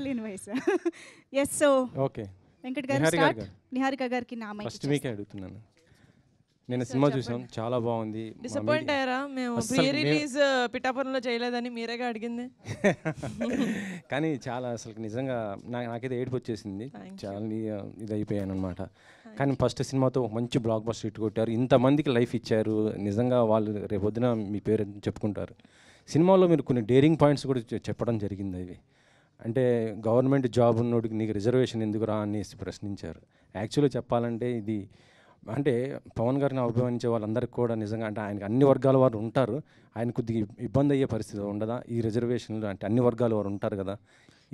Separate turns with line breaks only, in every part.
తెలియని వయసు. Yes. So
okay,
Venkat గారు స్టార్ట్. నిహారిక గారికి నా మైక్
ఫస్ట్ మీకే అడుగుతున్నాను. నేను సినిమా చూసాం, చాలా బాగుంది.
డిసప్పాయింట్ అయ్యారా? మేము ప్రీ రిలీజ్ పిఠాపురంలో చేయలేదని మీరేగా అడిగింది.
కానీ చాలా అసలు నిజంగా నాకైతే ఏడుపు వచ్చేసింది, చాలా ఇది అయిపోయాను అనమాట. కానీ ఫస్ట్ సినిమాతో మంచి బ్లాక్ బస్టర్ హిట్ కొట్టారు, ఇంతమందికి లైఫ్ ఇచ్చారు. నిజంగా వాళ్ళు రేపొద్దున మీ పేరు చెప్పుకుంటారు. సినిమాలో మీరు కొన్ని డేరింగ్ పాయింట్స్ కూడా చెప్పడం జరిగింది. అవి అంటే గవర్నమెంట్ జాబ్ ఉన్నోడికి నీకు రిజర్వేషన్ ఎందుకురా అని ప్రశ్నించారు. యాక్చువల్గా చెప్పాలంటే ఇది అంటే పవన్ గారిని అభిమానించే వాళ్ళందరికీ కూడా నిజంగా అంటే ఆయనకి అన్ని వర్గాల వారు ఉంటారు, ఆయన కొద్దిగా ఇబ్బంది అయ్యే పరిస్థితి ఉండదా ఈ రిజర్వేషన్లు? అంటే అన్ని వర్గాల వారు ఉంటారు కదా,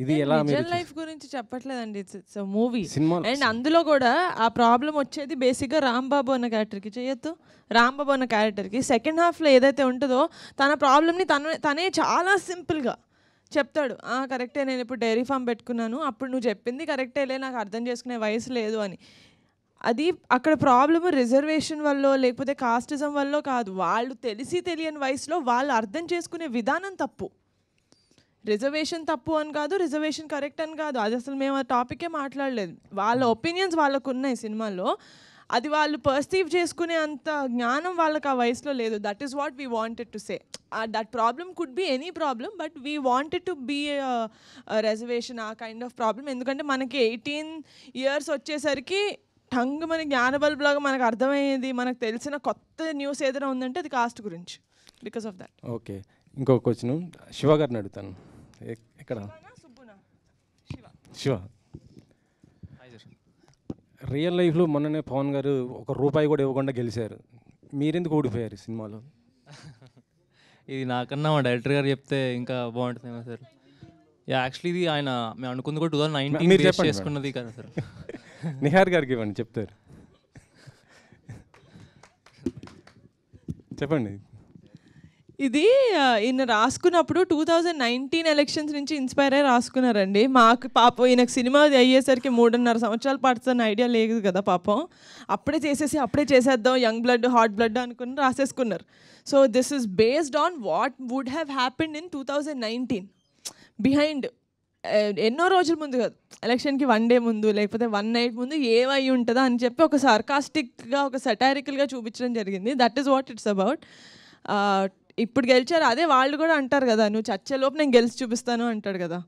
ఇది ఎలా?
రియల్ లైఫ్ గురించి చెప్పట్లేదండి, ఇట్స్ మూవీ. అండ్ అందులో కూడా ఆ ప్రాబ్లం వచ్చేది బేసిక్గా రాంబాబు అన్న క్యారెక్టర్కి. చేయొద్దు, రాంబాబు అన్న క్యారెక్టర్కి సెకండ్ హాఫ్లో ఏదైతే ఉంటుందో తన ప్రాబ్లమ్ని తనే చాలా సింపుల్గా చెప్తాడు. కరెక్టే, నేను ఇప్పుడు డైరీ ఫామ్ పెట్టుకున్నాను, అప్పుడు నువ్వు చెప్పింది కరెక్టేలే, నాకు అర్థం చేసుకునే వయసు లేదు అని. అది అక్కడ ప్రాబ్లము రిజర్వేషన్ వల్ల లేకపోతే కాస్టిజం వల్ల కాదు, వాళ్ళు తెలిసి తెలియని వయసులో వాళ్ళు అర్థం చేసుకునే విధానం తప్పు. రిజర్వేషన్ తప్పు అని కాదు, రిజర్వేషన్ కరెక్ట్ అని కాదు, అది అసలు మేము ఆ టాపికే మాట్లాడలేదు. వాళ్ళ ఒపీనియన్స్ వాళ్ళకు ఉన్నాయి సినిమాలో, అది వాళ్ళు పర్సీవ్ చేసుకునే అంత జ్ఞానం వాళ్ళకి ఆ వయసులో లేదు. That is what we wanted to say. That problem could be any problem, but we wanted to be reservation a kind of problem. ఎందుకంటే మనకి 18 years వచ్చేసరికి టంగ్ మన జ్ఞానబల్బులాగా మనకు అర్థమయ్యేది, మనకు తెలిసిన కొత్త న్యూస్ ఏదైనా ఉందంటే అది కాస్ట్ గురించి. Because of that.
ఓకే, ఇంకో క్వశ్చన్ శివ గారిని అడుగుతాను. ఎక్కడ శివ? రియల్ లైఫ్లో మొన్ననే పవన్ గారు ₹1 కూడా ఇవ్వకుండా గెలిచారు, మీరెందుకు ఓడిపోయారు సినిమాలో?
ఇది నాకన్నా మా డైరెక్టర్ గారు చెప్తే ఇంకా బాగుంటుందేమో సార్. యాక్చువల్లీ ఇది ఆయన మేము అనుకుంది కూడా 2019 చేసుకున్నది కదా సార్.
నిహార్ గారికి ఇవ్వండి, చెప్తారు. చెప్పండి.
ఇది ఈయన రాసుకున్నప్పుడు 2019 ఎలక్షన్స్ నుంచి ఇన్స్పైర్ అయ్యి రాసుకున్నారండి. మాకు పాపం ఈయనకు సినిమా అయ్యేసరికి 3.5 సంవత్సరాలు పడుతున్న ఐడియా లేదు కదా పాపం. అప్పుడే చేసేద్దాం యంగ్ బ్లడ్ హాట్ బ్లడ్ అనుకుని రాసేసుకున్నారు. So this is based on what would have happened in 2019 behind. ఎన్నో రోజుల ముందు కాదు, ఎలక్షన్కి 1 day ముందు లేకపోతే 1 night ముందు ఏమై ఉంటుందా అని చెప్పి ఒక సార్కాస్టిక్గా ఒక సటారికల్గా చూపించడం జరిగింది. That is what it's about. ఇప్పుడు గెలిచారు, అదే వాళ్ళు కూడా అంటారు కదా, నువ్వు చచ్చేలోపు నేను గెలిచి చూపిస్తాను అంటాడు కదా.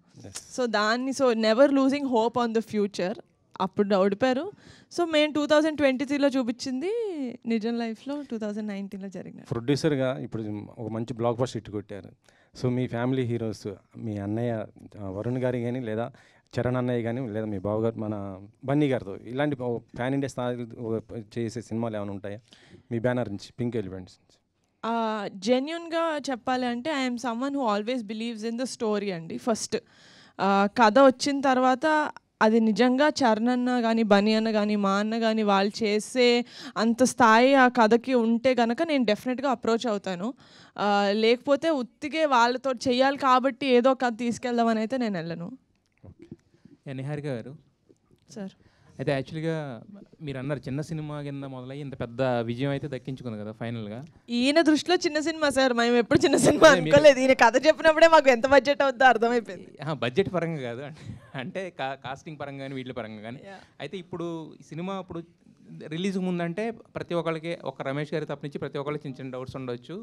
So never losing hope on the future. అప్పుడు ఓడిపోయారు. సో మేము 2023లో చూపించింది నిజం లైఫ్లో 2019లో జరిగిన.
ప్రొడ్యూసర్గా ఇప్పుడు ఒక మంచి బ్లాక్ బస్టర్ హిట్ కొట్టారు. సో మీ ఫ్యామిలీ హీరోస్, మీ అన్నయ్య వరుణ్ గారి కానీ లేదా చరణ్ అన్నయ్య కానీ లేదా మీ బావగారు మన బన్నీ గారితో ఇలాంటి ప్యాన్ ఇండియా స్థాయి చేసే సినిమాలు ఏమైనా ఉంటాయా మీ బ్యానర్ నుంచి, పింక్ ఎలిఫెంట్స్?
జెన్యున్గా చెప్పాలి అంటే I'm someone who always believes in the story అండి. ఫస్ట్ కథ వచ్చిన తర్వాత అది నిజంగా చరణ్ అన్న కానీ బన్నీ అన్న కానీ మా అన్న కానీ వాళ్ళు చేసే అంత స్థాయి ఆ కథకి ఉంటే కనుక నేను డెఫినెట్గా అప్రోచ్ అవుతాను. లేకపోతే ఉత్తిగే వాళ్ళతో చెయ్యాలి కాబట్టి ఏదో కథ తీసుకెళ్దామని అయితే నేను వెళ్ళను.
నిహారిక గారు
సార్,
అయితే యాక్చువల్గా మీరు అన్నారు చిన్న సినిమా కింద మొదలయ్యి ఇంత పెద్ద విజయం అయితే దక్కించుకుంది కదా ఫైనల్గా.
ఈయన దృష్టిలో చిన్న సినిమా సార్, మేము ఎప్పుడు చిన్న సినిమా అనుకోలేదు. ఈయన కథ చెప్పినప్పుడే మాకు ఎంత బడ్జెట్ అవుతుందో అర్థమైపోయింది.
బడ్జెట్ పరంగా కాదు, అంటే కాస్టింగ్ పరంగా కానీ వీటి పరంగా కానీ. అయితే ఇప్పుడు సినిమా ఇప్పుడు రిలీజ్ ముందంటే ప్రతి ఒక్కరికి ఒక రమేష్ గారి తప్పనించి ప్రతి ఒక్కరికి చిన్న చిన్న డౌట్స్ ఉండొచ్చు,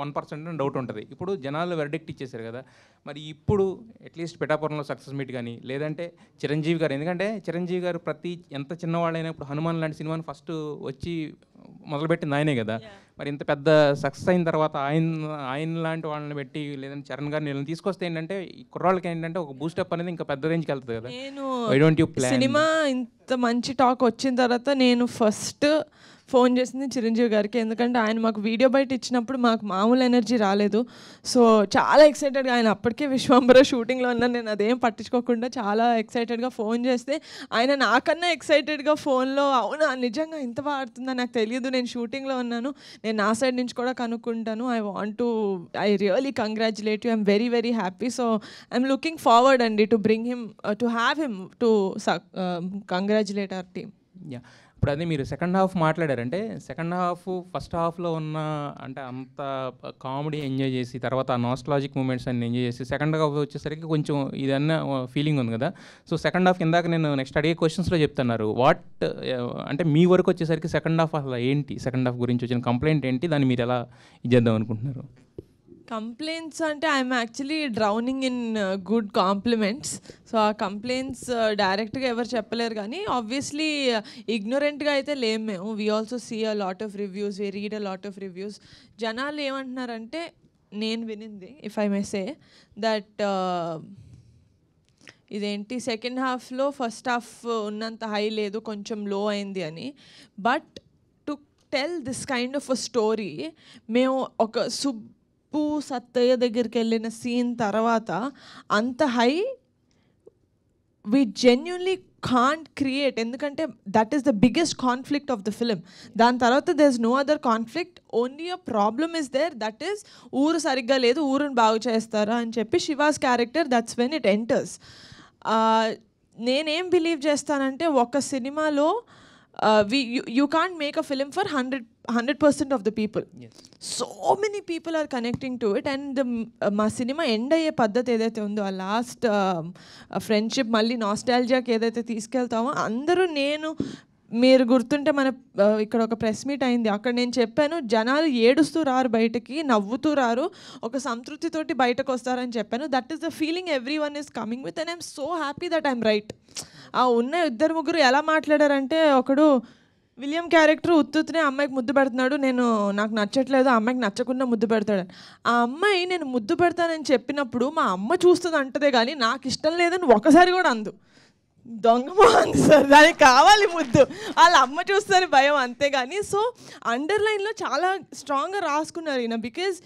1% డౌట్ ఉంటుంది. ఇప్పుడు జనాలు వెర్డిక్ట్ ఇచ్చేసారు కదా, మరి ఇప్పుడు అట్లీస్ట్ పిఠాపురంలో సక్సెస్ మీట్ కానీ లేదంటే చిరంజీవి గారు, ఎందుకంటే చిరంజీవి గారు ప్రతి ఎంత చిన్నవాళ్ళైనా ఇప్పుడు హనుమాన్ లాంటి సినిమాని ఫస్ట్ వచ్చి మొదలుపెట్టింది ఆయనే కదా. మరి ఇంత పెద్ద సక్సెస్ అయిన తర్వాత ఆయన లాంటి వాళ్ళని పెట్టి లేదంటే చరణ్ గారిని వీళ్ళని తీసుకొస్తే ఏంటంటే ఈ కుర్రాళ్ళకి ఏంటంటే ఒక బూస్టప్ అనేది ఇంకా పెద్ద రేంజ్కి వెళ్తుంది కదా.
నేను సినిమా ఇంత మంచి టాక్ వచ్చిన తర్వాత నేను ఫస్ట్ ఫోన్ చేసింది చిరంజీవి గారికి. ఎందుకంటే ఆయన మాకు వీడియో బయట ఇచ్చినప్పుడు మాకు మామూలు ఎనర్జీ రాలేదు. సో చాలా ఎక్సైటెడ్గా, ఆయన అప్పటికే విశ్వంబర షూటింగ్లో ఉన్నాను, నేను అదేం పట్టించుకోకుండా చాలా ఎక్సైటెడ్గా ఫోన్ చేస్తే ఆయన నాకన్నా ఎక్సైటెడ్గా ఫోన్లో అవునా నిజంగా ఇంత బాగా ఆడుతుందా నాకు తెలియదు, నేను షూటింగ్లో ఉన్నాను, నేను నా సైడ్ నుంచి కూడా కనుక్కుంటాను, I really congratulate you, I'm very very happy. So I'm looking forward అండి to bring him, to have him to congratulate our team.
ఇప్పుడు అదే మీరు సెకండ్ హాఫ్ మాట్లాడారంటే సెకండ్ హాఫ్ ఫస్ట్ హాఫ్లో ఉన్న అంటే అంత కామెడీ ఎంజాయ్ చేసి తర్వాత ఆ నాస్టాలజిక్ మూమెంట్స్ అన్ని ఎంజాయ్ చేసి సెకండ్ హాఫ్ వచ్చేసరికి కొంచెం ఇదన్న ఫీలింగ్ ఉంది కదా. సో సెకండ్ హాఫ్ ఇందాక నేను నెక్స్ట్ అడిగే క్వశ్చన్స్లో చెప్తున్నారు అంటే మీ వరకు వచ్చేసరికి సెకండ్ హాఫ్ అసలు ఏంటి, సెకండ్ హాఫ్ గురించి వచ్చిన కంప్లైంట్ ఏంటి, దాన్ని మీరు ఎలా ఇచ్చేద్దాం అనుకుంటున్నారు?
కంప్లైంట్స్ అంటే I'm actually drowning in good compliments. So ఆ కంప్లైంట్స్ డైరెక్ట్గా ఎవరు చెప్పలేరు, కానీ ఆబ్వియస్లీ ఇగ్నోరెంట్గా అయితే లేం మేము. We also see a lot of reviews, we read a lot of reviews. జనాలు ఏమంటున్నారంటే, నేను వినింది if I may say that ఇదేంటి సెకండ్ హాఫ్లో ఫస్ట్ హాఫ్ ఉన్నంత హై లేదు, కొంచెం లో అయింది అని. But to tell this kind of a story, మేము ఒక సత్తయ్య దగ్గరికి వెళ్ళిన సీన్ తర్వాత అంత high we genuinely can't create, ఎందుకంటే that is the biggest conflict of the film. దాని తర్వాత there is no other conflict, only a problem is there, that is ఊరు సరిగ్గా లేదు, ఊరుని బాగు చేస్తారా అని చెప్పి Shiva's character, that's when it enters. నేనేం బిలీవ్ చేస్తానంటే, ఒక సినిమాలో you can't make a film for 100% of the people.
Yes.
So many people are connecting to it, and మా సినిమా ఎండ్ అయ్యే పద్ధతి ఏదైతే ఉందో, ఆ లాస్ట్ ఫ్రెండ్షిప్ మళ్ళీ నాస్టాల్జియాకి ఏదైతే తీసుకెళ్తామో, అందరూ మీరు గుర్తుంటే మన ఇక్కడ ఒక ప్రెస్ మీట్ అయింది, అక్కడ నేను చెప్పాను జనాలు ఏడుస్తూ రారు బయటకి, నవ్వుతూ రారు, ఒక సంతృప్తితోటి బయటకు వస్తారని చెప్పాను. That is the feeling every one is coming with, and I'm so happy that I'm right. ఆ ఉన్న ఇద్దరు ముగ్గురు ఎలా మాట్లాడారంటే, ఒకడు విలియం క్యారెక్టర్ ఉత్తునే అమ్మాయికి ముద్దు పెడుతున్నాడు, నాకు నచ్చట్లేదు, ఆ అమ్మాయికి నచ్చకుండా ముద్దు పెడతాడు. ఆ అమ్మాయి నేను ముద్దు పెడతానని చెప్పినప్పుడు మా అమ్మ చూస్తుంది అంటదే కానీ నాకు ఇష్టం లేదని ఒకసారి కూడా అందు. దొంగమో అంది సార్, దానికి కావాలి ముద్దు, వాళ్ళ అమ్మ చూస్తుంది భయం, అంతేగాని. సో అండర్లైన్లో చాలా స్ట్రాంగ్గా రాసుకున్నారు ఈయన, because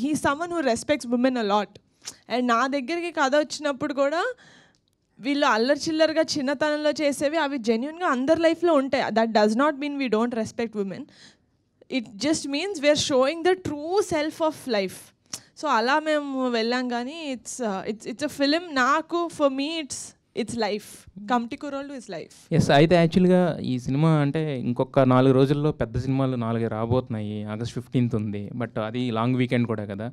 he someone who respects women a lot. And నా దగ్గరికి కథ వచ్చినప్పుడు కూడా వీళ్ళు అల్లరి చిల్లరగా చిన్నతనంలో చేసేవి అవి జెన్యున్గా అందరి లైఫ్లో ఉంటాయి. That does not mean we don't respect women, it just means we are showing the true self of life. So అలా మేము వెళ్ళాం, కానీ ఇట్స్ అ ఫిలిం. నాకు for me it's life, Committee Kurrollu is life.
Yes, అయితే యాక్చువల్గా ఈ సినిమా అంటే ఇంకొక 4 రోజుల్లో పెద్ద సినిమాలు 4 రాబోతున్నాయి. August 15th ఉంది, బట్ అది లాంగ్ వీకెండ్ కూడా కదా.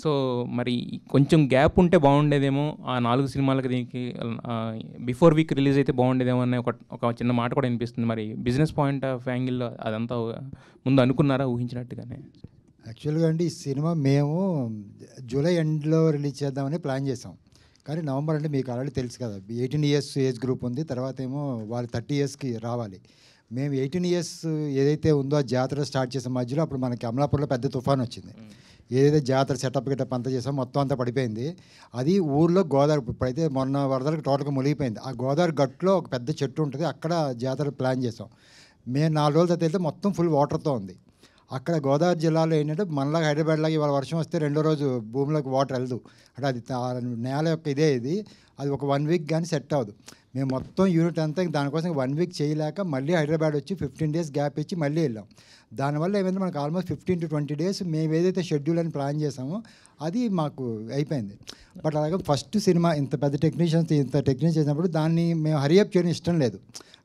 సో మరి కొంచెం గ్యాప్ ఉంటే బాగుండేదేమో, ఆ 4 సినిమాలకి దీనికి బిఫోర్ వీక్ రిలీజ్ అయితే బాగుండేదేమో అనే ఒక చిన్న మాట కూడా వినిపిస్తుంది. మరి బిజినెస్ పాయింట్ ఆఫ్ యాంగిల్లో అదంతా ముందు అనుకున్నారా, ఊహించినట్టుగానే?
యాక్చువల్గా అండి, ఈ సినిమా మేము జూలై ఎండ్లో రిలీజ్ చేద్దామని ప్లాన్ చేసాం. కానీ నవంబర్ అంటే మీకు ఆల్రెడీ తెలుసు కదా, 18 years ఏజ్ గ్రూప్ ఉంది, తర్వాత ఏమో వాళ్ళు 30 yearsకి రావాలి. మేము 18 years ఏదైతే ఉందో ఆ జాతర స్టార్ట్ చేసే మధ్యలో అప్పుడు మనకి అమలాపూర్లో పెద్ద తుఫాన్ వచ్చింది. ఏదైతే జాతర సెటప్ గిటప్ అంతా చేసాం మొత్తం అంతా పడిపోయింది. అది ఊర్లో గోదావరి, ఇప్పుడైతే మొన్న వరదలకు టోటల్గా మునిగిపోయింది. ఆ గోదావరి గట్టులో ఒక పెద్ద చెట్టు ఉంటుంది, అక్కడ జాతర ప్లాన్ చేసాం. మేము 4 రోజుల తర్వాత వెళ్తే మొత్తం ఫుల్ వాటర్తో ఉంది. అక్కడ గోదావరి జిల్లాలో ఏంటంటే మనలాగా హైదరాబాద్ లాగా ఇవాళ వర్షం వస్తే రెండో రోజు భూమిలోకి వాటర్ వెళ్దు, అంటే అది నేల యొక్క ఇది అది ఒక 1 week కానీ సెట్ అవ్వదు. మేము మొత్తం యూనిట్ అంతా దానికోసం 1 week చేయలేక మళ్ళీ హైదరాబాద్ వచ్చి 15 days గ్యాప్ ఇచ్చి మళ్ళీ వెళ్ళాం. దానివల్ల ఏమైంది, మనకు ఆల్మోస్ట్ 15 to 20 days మేము ఏదైతే షెడ్యూల్ అని ప్లాన్ చేసామో అది మాకు అయిపోయింది. బట్ అలాగే ఫస్ట్ సినిమా ఇంత పెద్ద టెక్నీషియన్స్ చేసినప్పుడు దాన్ని మేము హరియప్ చేయడం ఇష్టం లేదు.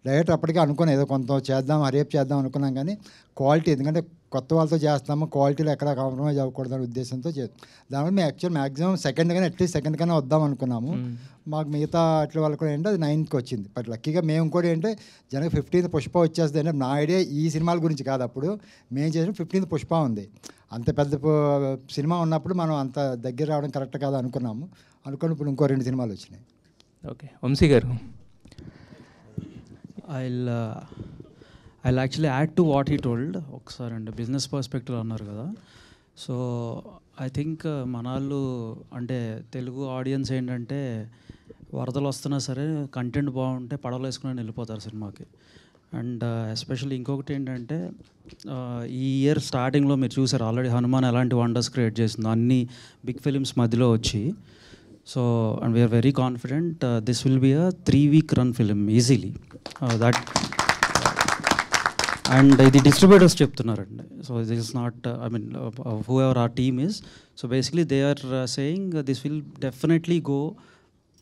డైరెక్ట్ అప్పటికే అనుకున్నాం ఏదో కొంత చేద్దాం, హరియప్ చేద్దాం అనుకున్నాం, కానీ క్వాలిటీ, ఎందుకంటే కొత్త వాళ్ళతో చేస్తాము, క్వాలిటీలో ఎక్కడ కాంప్రమైజ్ అవ్వకూడదు అనే ఉద్దేశంతో దానివల్ల మేము యాక్చువల్ మ్యాక్సిమం అట్లీస్ట్ సెకండ్ కన్నా వద్దాం అనుకున్నాము. మాకు మిగతా అట్ల వాళ్ళు కూడా ఏంటంటే అది 9th వచ్చింది. బట్ లక్కీగా మేము కూడా ఏంటంటే జనకి 15th పుష్ప వచ్చేస్తుంది అంటే నా ఐడియా ఈ సినిమాల గురించి కాదు, అప్పుడు మేము చేసిన 15th పుష్ప ఉంది. అంత పెద్ద సినిమా ఉన్నప్పుడు మనం అంత దగ్గర రావడం కరెక్ట్ కాదు అనుకున్నాము. అనుకుని ఇప్పుడు ఇంకో 2 సినిమాలు వచ్చినాయి.
ఓకే, వంశీ గారు.
I'll actually add to what he told. ఒకసారి అండి బిజినెస్ పర్స్పెక్టివ్ అన్నారు కదా. సో ఐ థింక్ మనాళ్ళు అంటే తెలుగు ఆడియన్స్ ఏంటంటే వరదలు వస్తున్నా సరే కంటెంట్ బాగుంటే పడవలు వేసుకుని వెళ్ళిపోతారు సినిమాకి. అండ్ ఎస్పెషల్లీ ఇంకొకటి ఏంటంటే ఈ ఇయర్ స్టార్టింగ్లో మీరు చూసారు ఆల్రెడీ హనుమాన్ ఎలాంటి వండర్స్ క్రియేట్ చేసిందో అన్ని బిగ్ ఫిలిమ్స్ మధ్యలో వచ్చి. So and we're very confident this will be a 3-week run film easily. That and ఇది డిస్ట్రిబ్యూటర్స్ చెప్తున్నారండి. So this is not I mean whoever our team is. So basically they are saying this will definitely go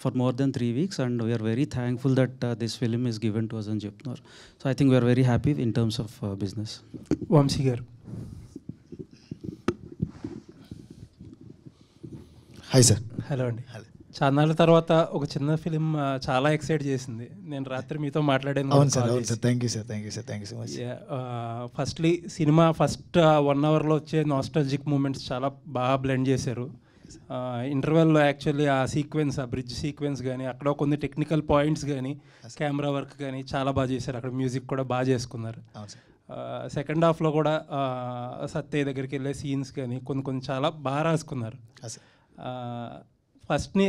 for more than 3 weeks, and we are very thankful that this film is given to us అని చెప్తున్నారు. So I think we are very happy in terms of business.
Vamsi గారు.
Hi sir.
Hello అండి. చాన్నాళ్ళ తర్వాత ఒక చిన్న film చాలా excite చేసింది. నేను రాత్రి మీతో మాట్లాడాను.
అవును సార్, అవును sir. Thank you sir, thank you sir, thank you so much.
Firstly cinema first 1 అవర్లో వచ్చే నాస్టాలజిక్ మూమెంట్స్ చాలా బాగా బ్లెండ్ చేశారు. ఇంటర్వెల్లో యాక్చువల్లీ ఆ సీక్వెన్స్, ఆ బ్రిడ్జ్ సీక్వెన్స్ కానీ, అక్కడ కొన్ని టెక్నికల్ పాయింట్స్ కానీ, కెమెరా వర్క్ కానీ చాలా బాగా చేశారు. అక్కడ మ్యూజిక్ కూడా బాగా చేసుకున్నారు. సెకండ్ హాఫ్లో కూడా సత్య దగ్గరికి వెళ్ళే సీన్స్ కానీ కొన్ని చాలా బాగా రాసుకున్నారు. ఫస్ట్ని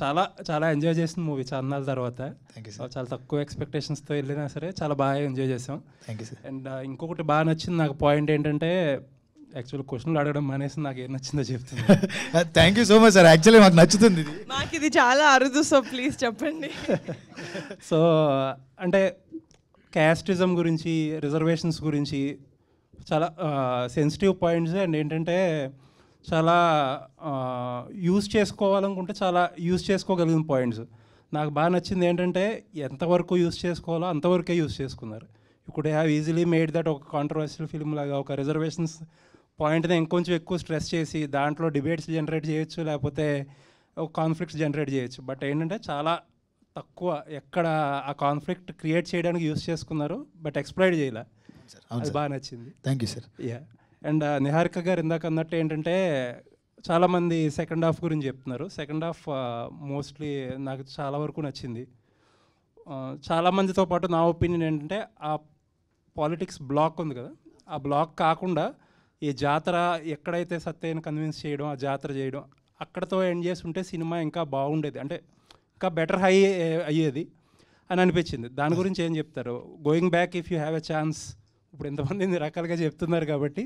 చాలా చాలా ఎంజాయ్ చేసిన మూవీ చాన్నాళ్ళ తర్వాత. చాలా తక్కువ ఎక్స్పెక్టేషన్స్తో వెళ్ళినా సరే చాలా బాగా ఎంజాయ్ చేసాం. అండ్ ఇంకొకటి బాగా నచ్చింది నాకు పాయింట్ ఏంటంటే, యాక్చువల్ క్వశ్చన్లు అడగడం మానేసి నాకు ఏం నచ్చిందో చెప్తుంది.
Thank you so much sir. Actually మాకు నచ్చుతుంది,
మాకు ఇది చాలా అరుదు, సో ప్లీజ్ చెప్పండి.
సో అంటే క్యాస్టిజం గురించి, రిజర్వేషన్స్ గురించి చాలా సెన్సిటివ్ పాయింట్స్. అండ్ ఏంటంటే చాలా యూజ్ చేసుకోవాలనుకుంటే చాలా యూజ్ చేసుకోగలిగిన పాయింట్స్. నాకు బాగా నచ్చింది ఏంటంటే ఎంతవరకు యూజ్ చేసుకోవాలో అంతవరకే యూజ్ చేసుకున్నారు. ఇప్పుడు హ్యావ్ ఈజీలీ మేడ్ దట్ ఒక కాంట్రవర్షియల్ ఫిల్మ్ లాగా ఒక రిజర్వేషన్స్ పాయింట్ని ఇంకొంచెం ఎక్కువ స్ట్రెస్ చేసి దాంట్లో డిబేట్స్ జనరేట్ చేయొచ్చు, లేకపోతే ఒక కాన్ఫ్లిక్ట్స్ జనరేట్ చేయొచ్చు. బట్ ఏంటంటే చాలా తక్కువ ఎక్కడ ఆ కాన్ఫ్లిక్ట్ క్రియేట్ చేయడానికి యూజ్ చేసుకున్నారు, బట్ ఎక్స్ప్లాయిట్ చేయలే. అది బాగా నచ్చింది.
Thank you sir.
Yeah. And Niharika గారు ఇందాక అన్నట్టు ఏంటంటే చాలామంది సెకండ్ హాఫ్ గురించి చెప్తున్నారు. సెకండ్ హాఫ్ మోస్ట్లీ నాకు చాలా వరకు నచ్చింది. చాలామందితో పాటు నా ఒపీనియన్ ఏంటంటే ఆ పాలిటిక్స్ బ్లాక్ ఉంది కదా, ఆ బ్లాక్ కాకుండా ఈ జాతర ఎక్కడైతే సత్యని కన్విన్స్ చేయడం, ఆ జాతర చేయడం అక్కడతో ఎండ్ చేసి ఉంటే సినిమా ఇంకా బాగుండేది, అంటే ఇంకా బెటర్ హై అయ్యేది అని అనిపించింది. దాని గురించి ఏం చెప్తారు? Going back if you have a chance. ఇప్పుడు ఎంతమంది ఇన్ని రకాలుగా చెప్తున్నారు కాబట్టి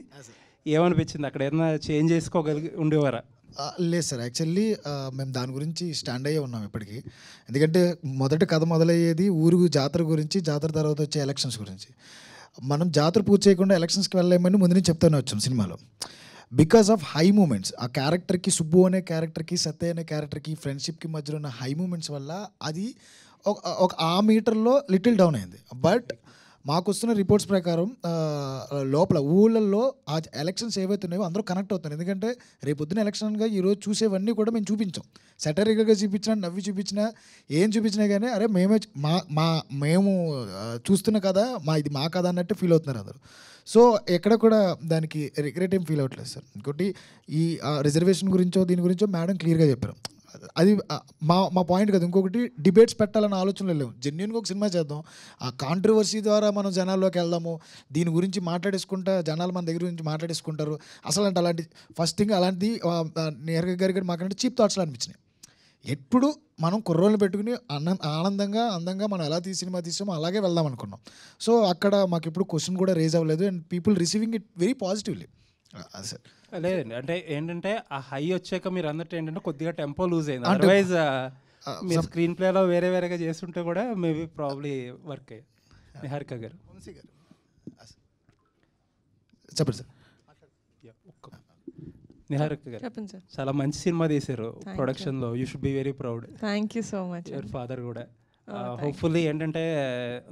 ఏమనిపించింది? అక్కడ ఏదైనా చేంజ్ చేసుకోగలిగి ఉండేవారా?
లేదు సార్, యాక్చువల్లీ మేము దాని గురించి స్టాండ్ అయ్యే ఉన్నాం ఇప్పటికీ. ఎందుకంటే మొదటి కథ మొదలయ్యేది ఊరు జాతర గురించి, జాతర తర్వాత వచ్చే ఎలక్షన్స్ గురించి. మనం జాతర పూర్తి చేయకుండా ఎలక్షన్స్కి వెళ్ళలేమని ముందు నుంచి చెప్తూనే వచ్చాం సినిమాలో. బికాస్ ఆఫ్ హై మూమెంట్స్, ఆ క్యారెక్టర్కి, సుబ్బు అనే క్యారెక్టర్కి, సత్య అనే క్యారెక్టర్కి, ఫ్రెండ్షిప్కి మధ్యలో ఉన్న హై మూమెంట్స్ వల్ల అది ఒక ఆ మీటర్లో లిటిల్ డౌన్ అయింది. బట్ మాకు వస్తున్న రిపోర్ట్స్ ప్రకారం లోపల ఊళ్ళల్లో ఆ ఎలక్షన్స్ ఏవైతే ఉన్నాయో అందరూ కనెక్ట్ అవుతున్నారు. ఎందుకంటే రేపొద్దున ఎలక్షన్గా ఈరోజు చూసేవన్నీ కూడా మేము చూపించాం. సెటరికల్గా చూపించినా, నవ్వి చూపించినా, ఏం చూపించినా కానీ అరే మేము చూస్తున్న కదా, ఇది మా కథ అన్నట్టు ఫీల్ అవుతున్నారు అందరూ. సో ఎక్కడ కూడా దానికి రిగ్రెట్ ఏం ఫీల్ అవ్వట్లేదు సార్. ఇంకోటి ఈ రిజర్వేషన్ గురించో దీని గురించో మేడం క్లియర్గా చెప్పారు. అది మా పాయింట్ కదా. ఇంకొకటి డిబేట్స్ పెట్టాలన్న ఆలోచనలు లేవు. జెన్యున్గా ఒక సినిమా చేద్దాం, ఆ కాంట్రవర్సీ ద్వారా మనం జనాల్లోకి వెళ్దాము, దీని గురించి మాట్లాడేసుకుంటా జనాలు మన దగ్గర గురించి మాట్లాడేసుకుంటారు. అసలు అంటే అలాంటి ఫస్ట్ థింగ్ అలాంటిది నిహారిక గారి మాకంటే చీప్ థాట్స్లో అనిపించినాయి. ఎప్పుడు మనం కుర్రోళ్ళని పెట్టుకుని ఆనందంగా అందంగా మనం ఎలా సినిమా తీసామో అలాగే వెళ్దాం అనుకున్నాం. సో అక్కడ మాకు ఎప్పుడు క్వశ్చన్ కూడా రేజ్ అవ్వలేదు. And people receiving it very positively. Sir
లేదండి, అంటే ఏంటంటే ఆ హై వచ్చాక మీరు అన్నట్టు ఏంటంటే కొద్దిగా టెంపో లూజ్ అయింది. అదర్వైజ్ మీరు స్క్రీన్ ప్లేలో వేరేగా చేస్తుంటే కూడా మేబీ ప్రాబ్లీ వర్క్ అయ్యాయి. నిహారిక గారు
చెప్పండి సార్.
నిహారిక గారు చాలా మంచి సినిమా తీశారు ప్రొడక్షన్లో. You should be very proud.
Thank you so much.
Your father కూడా హోప్ఫుల్లీ ఏంటంటే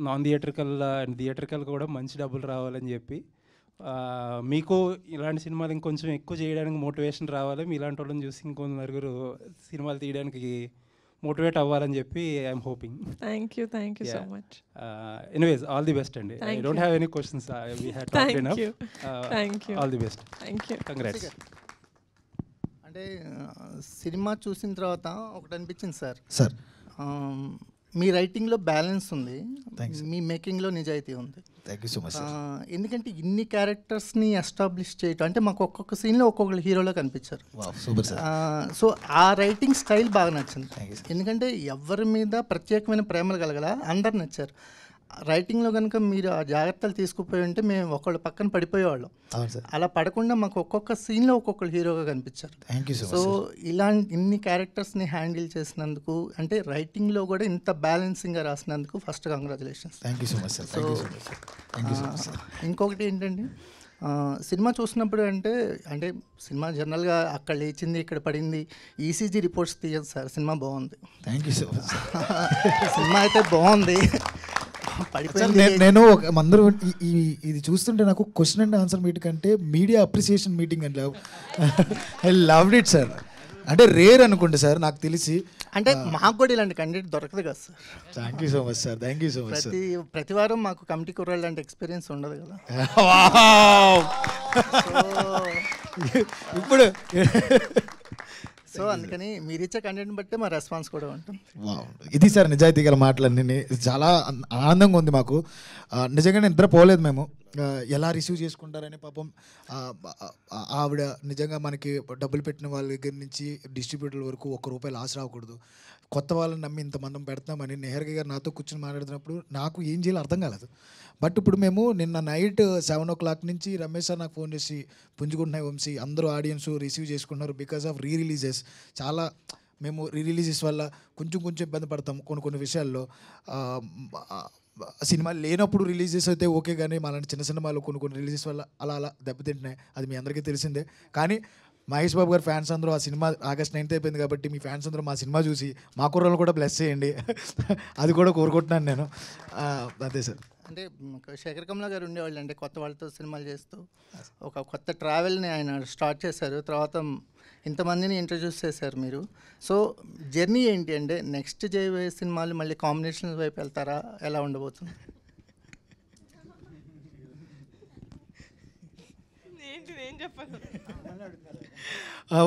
నాన్ థియేట్రికల్ అండ్ థియేట్రికల్ కూడా మంచి డబ్బులు రావాలని చెప్పి, మీకు ఇలాంటి సినిమాలు ఇంకొంచెం ఎక్కువ చేయడానికి మోటివేషన్ రావాలి. మీ ఇలాంటి వాళ్ళని చూసి ఇంకొంచెం నలుగురు సినిమాలు తీయడానికి మోటివేట్ అవ్వాలని చెప్పి I'm hoping.
Thank you so much.
Anyways all the best అండి. I don't have any questions. We had talked enough. All the best. Congrats.
అంటే సినిమా చూసిన తర్వాత ఒకటి అనిపించింది సార్, మీ రైటింగ్లో బ్యాలెన్స్ ఉంది, మీ మేకింగ్లో నిజాయితీ ఉంది.
Thank you so much.
ఎందుకంటే ఇన్ని క్యారెక్టర్స్ని ఎస్టాబ్లిష్ చేయటం అంటే మాకు ఒక్కొక్క సీన్లో ఒక్కొక్కరు హీరోలో కనిపించారు. సో ఆ రైటింగ్ స్టైల్ బాగా నచ్చింది. ఎందుకంటే ఎవరి మీద ప్రత్యేకమైన ప్రేమలు కలగల, అందరు నచ్చారు. రైటింగ్లో కనుక మీరు ఆ జాగ్రత్తలు తీసుకుపోయి ఉంటే మేము ఒకళ్ళు పక్కన పడిపోయేవాళ్ళం. అలా పడకుండా మాకు ఒక్కొక్క సీన్లో ఒక్కొక్కరు హీరోగా కనిపించారు.
సో
ఇలాంటి ఇన్ని క్యారెక్టర్స్ని హ్యాండిల్ చేసినందుకు, అంటే రైటింగ్లో కూడా ఇంత బ్యాలెన్సింగ్గా రాసినందుకు first congratulations.
Thank you so much sir.
ఇంకొకటి ఏంటంటే సినిమా చూసినప్పుడు అంటే అంటే సినిమా జనరల్గా అక్కడ లేచింది ఇక్కడ పడింది ఈసీజీ రిపోర్ట్స్ తీయదు సార్. సినిమా బాగుంది.
Thank you so much.
Cinema అయితే బాగుంది.
నేను అందరూ ఇది చూస్తుంటే నాకు క్వశ్చన్ అండ్ ఆన్సర్ మీటింగ్ అంటే media appreciation meeting and I loved it sir. అంటే రేర్ అనుకోండి సార్ నాకు తెలిసి.
అంటే మాకు కూడా ఇలాంటి కంటెంట్ దొరకదు కదా sir.
Thank you so much sir. Thank you so much sir.
ప్రతి వారం మాకు కమిటీ కుర్రాళ్ళు అంటే ఎక్స్పీరియన్స్ ఉండదు కదా.
ఇప్పుడు
సో అందుకని మీరు ఇచ్చే కంటెంట్ బట్టే మా రెస్పాన్స్ కూడా ఉంటుంది.
ఇది సార్ నిజాయితీ గల మాటలన్నీ. చాలా ఆనందంగా ఉంది మాకు. నిజంగా నిద్రపోలేదు మేము. ఎలా రిసీవ్ చేసుకుంటారని పాపం ఆవిడ నిజంగా మనకి డబ్బులు పెట్టిన వాళ్ళ దగ్గర నుంచి డిస్ట్రిబ్యూటర్ల వరకు ₹1 లాస్ రాకూడదు, కొత్త వాళ్ళని నమ్మి ఇంతమంది పెడతామని నిహారిక గారు నాతో కూర్చొని మాట్లాడుతున్నప్పుడు నాకు ఏం చేయాలో అర్థం కాలేదు. బట్ ఇప్పుడు మేము నిన్న నైట్ 7 o'clock నుంచి రమేష్ సార్ నాకు ఫోన్ చేసి పుంజుకుంటున్నాయి వంశీ, అందరూ ఆడియన్స్ రిసీవ్ చేసుకున్నారు బికాస్ ఆఫ్ రీ రిలీజెస్. చాలా మేము రీ రిలీజెస్ వల్ల కొంచెం ఇబ్బంది పడతాం కొన్ని విషయాల్లో. సినిమా లేనప్పుడు రిలీజెస్ అయితే ఓకే, కానీ మాలాంటి చిన్న సినిమాలు కొన్ని రిలీజెస్ వల్ల అలా దెబ్బతింటున్నాయి. అది మీ అందరికీ తెలిసిందే. కానీ మహేష్ బాబు గారు ఫ్యాన్స్ అందరూ ఆ సినిమా August 9th అయిపోయింది కాబట్టి మీ ఫ్యాన్స్ అందరూ మా సినిమా చూసి మా కుర్రలు కూడా బ్లెస్ చేయండి. అది కూడా కోరుకుంటున్నాను నేను. అదే సార్.
అంటే శేఖర్ కమలా గారు ఉండేవాళ్ళు అంటే కొత్త వాళ్ళతో సినిమాలు చేస్తూ ఒక కొత్త ట్రావెల్ని ఆయన స్టార్ట్ చేశారు. తర్వాత ఇంతమందిని ఇంట్రడ్యూస్ చేశారు మీరు. సో జర్నీ ఏంటి అంటే నెక్స్ట్ చేయబోయే సినిమాలు మళ్ళీ కాంబినేషన్ వైపు వెళ్తారా, ఎలా ఉండబోతుంది?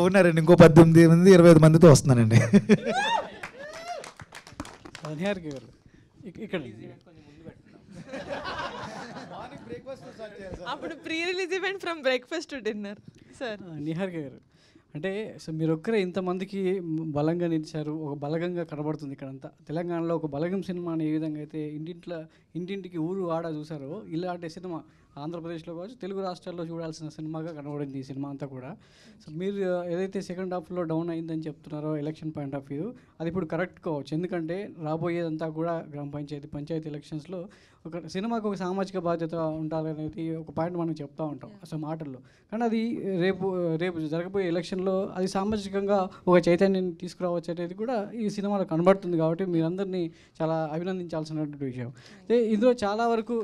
ఉన్నారండి, ఇంకో 18 మంది 25 మందితో వస్తున్నానండి.
అప్పుడు pre release event from breakfast to dinner sir.
Niharika గారు అంటే సో మీరు ఒక్కరే ఇంతమందికి బలంగా నిలిచారు, ఒక బలగంగా కనబడుతుంది ఇక్కడంతా. తెలంగాణలో ఒక బలగం సినిమాని ఏ విధంగా అయితే ఇంటింటికి ఊరు ఆడ చూసారో ఇలాంటి సినిమా ఆంధ్రప్రదేశ్లో కావచ్చు తెలుగు రాష్ట్రాల్లో చూడాల్సిన సినిమాగా కనబడింది ఈ సినిమా అంతా కూడా. సో మీరు ఏదైతే సెకండ్ హాఫ్లో డౌన్ అయిందని చెప్తున్నారో ఎలక్షన్ పాయింట్ ఆఫ్ వ్యూ, అది ఇప్పుడు కరెక్ట్ కావచ్చు. ఎందుకంటే రాబోయేదంతా కూడా గ్రామ పంచాయతీ ఎలక్షన్స్లో ఒక సినిమాకు ఒక సామాజిక బాధ్యత ఉండాలనేది ఒక పాయింట్ మనం చెప్తూ ఉంటాం అసలు మాటల్లో. కానీ అది రేపు జరగబోయే ఎలక్షన్లో అది సామాజికంగా ఒక చైతన్యాన్ని తీసుకురావచ్చు అనేది కూడా ఈ సినిమాలో కనబడుతుంది. కాబట్టి మీరందరినీ చాలా అభినందించాల్సినటువంటి విషయం. ఇందులో చాలా వరకు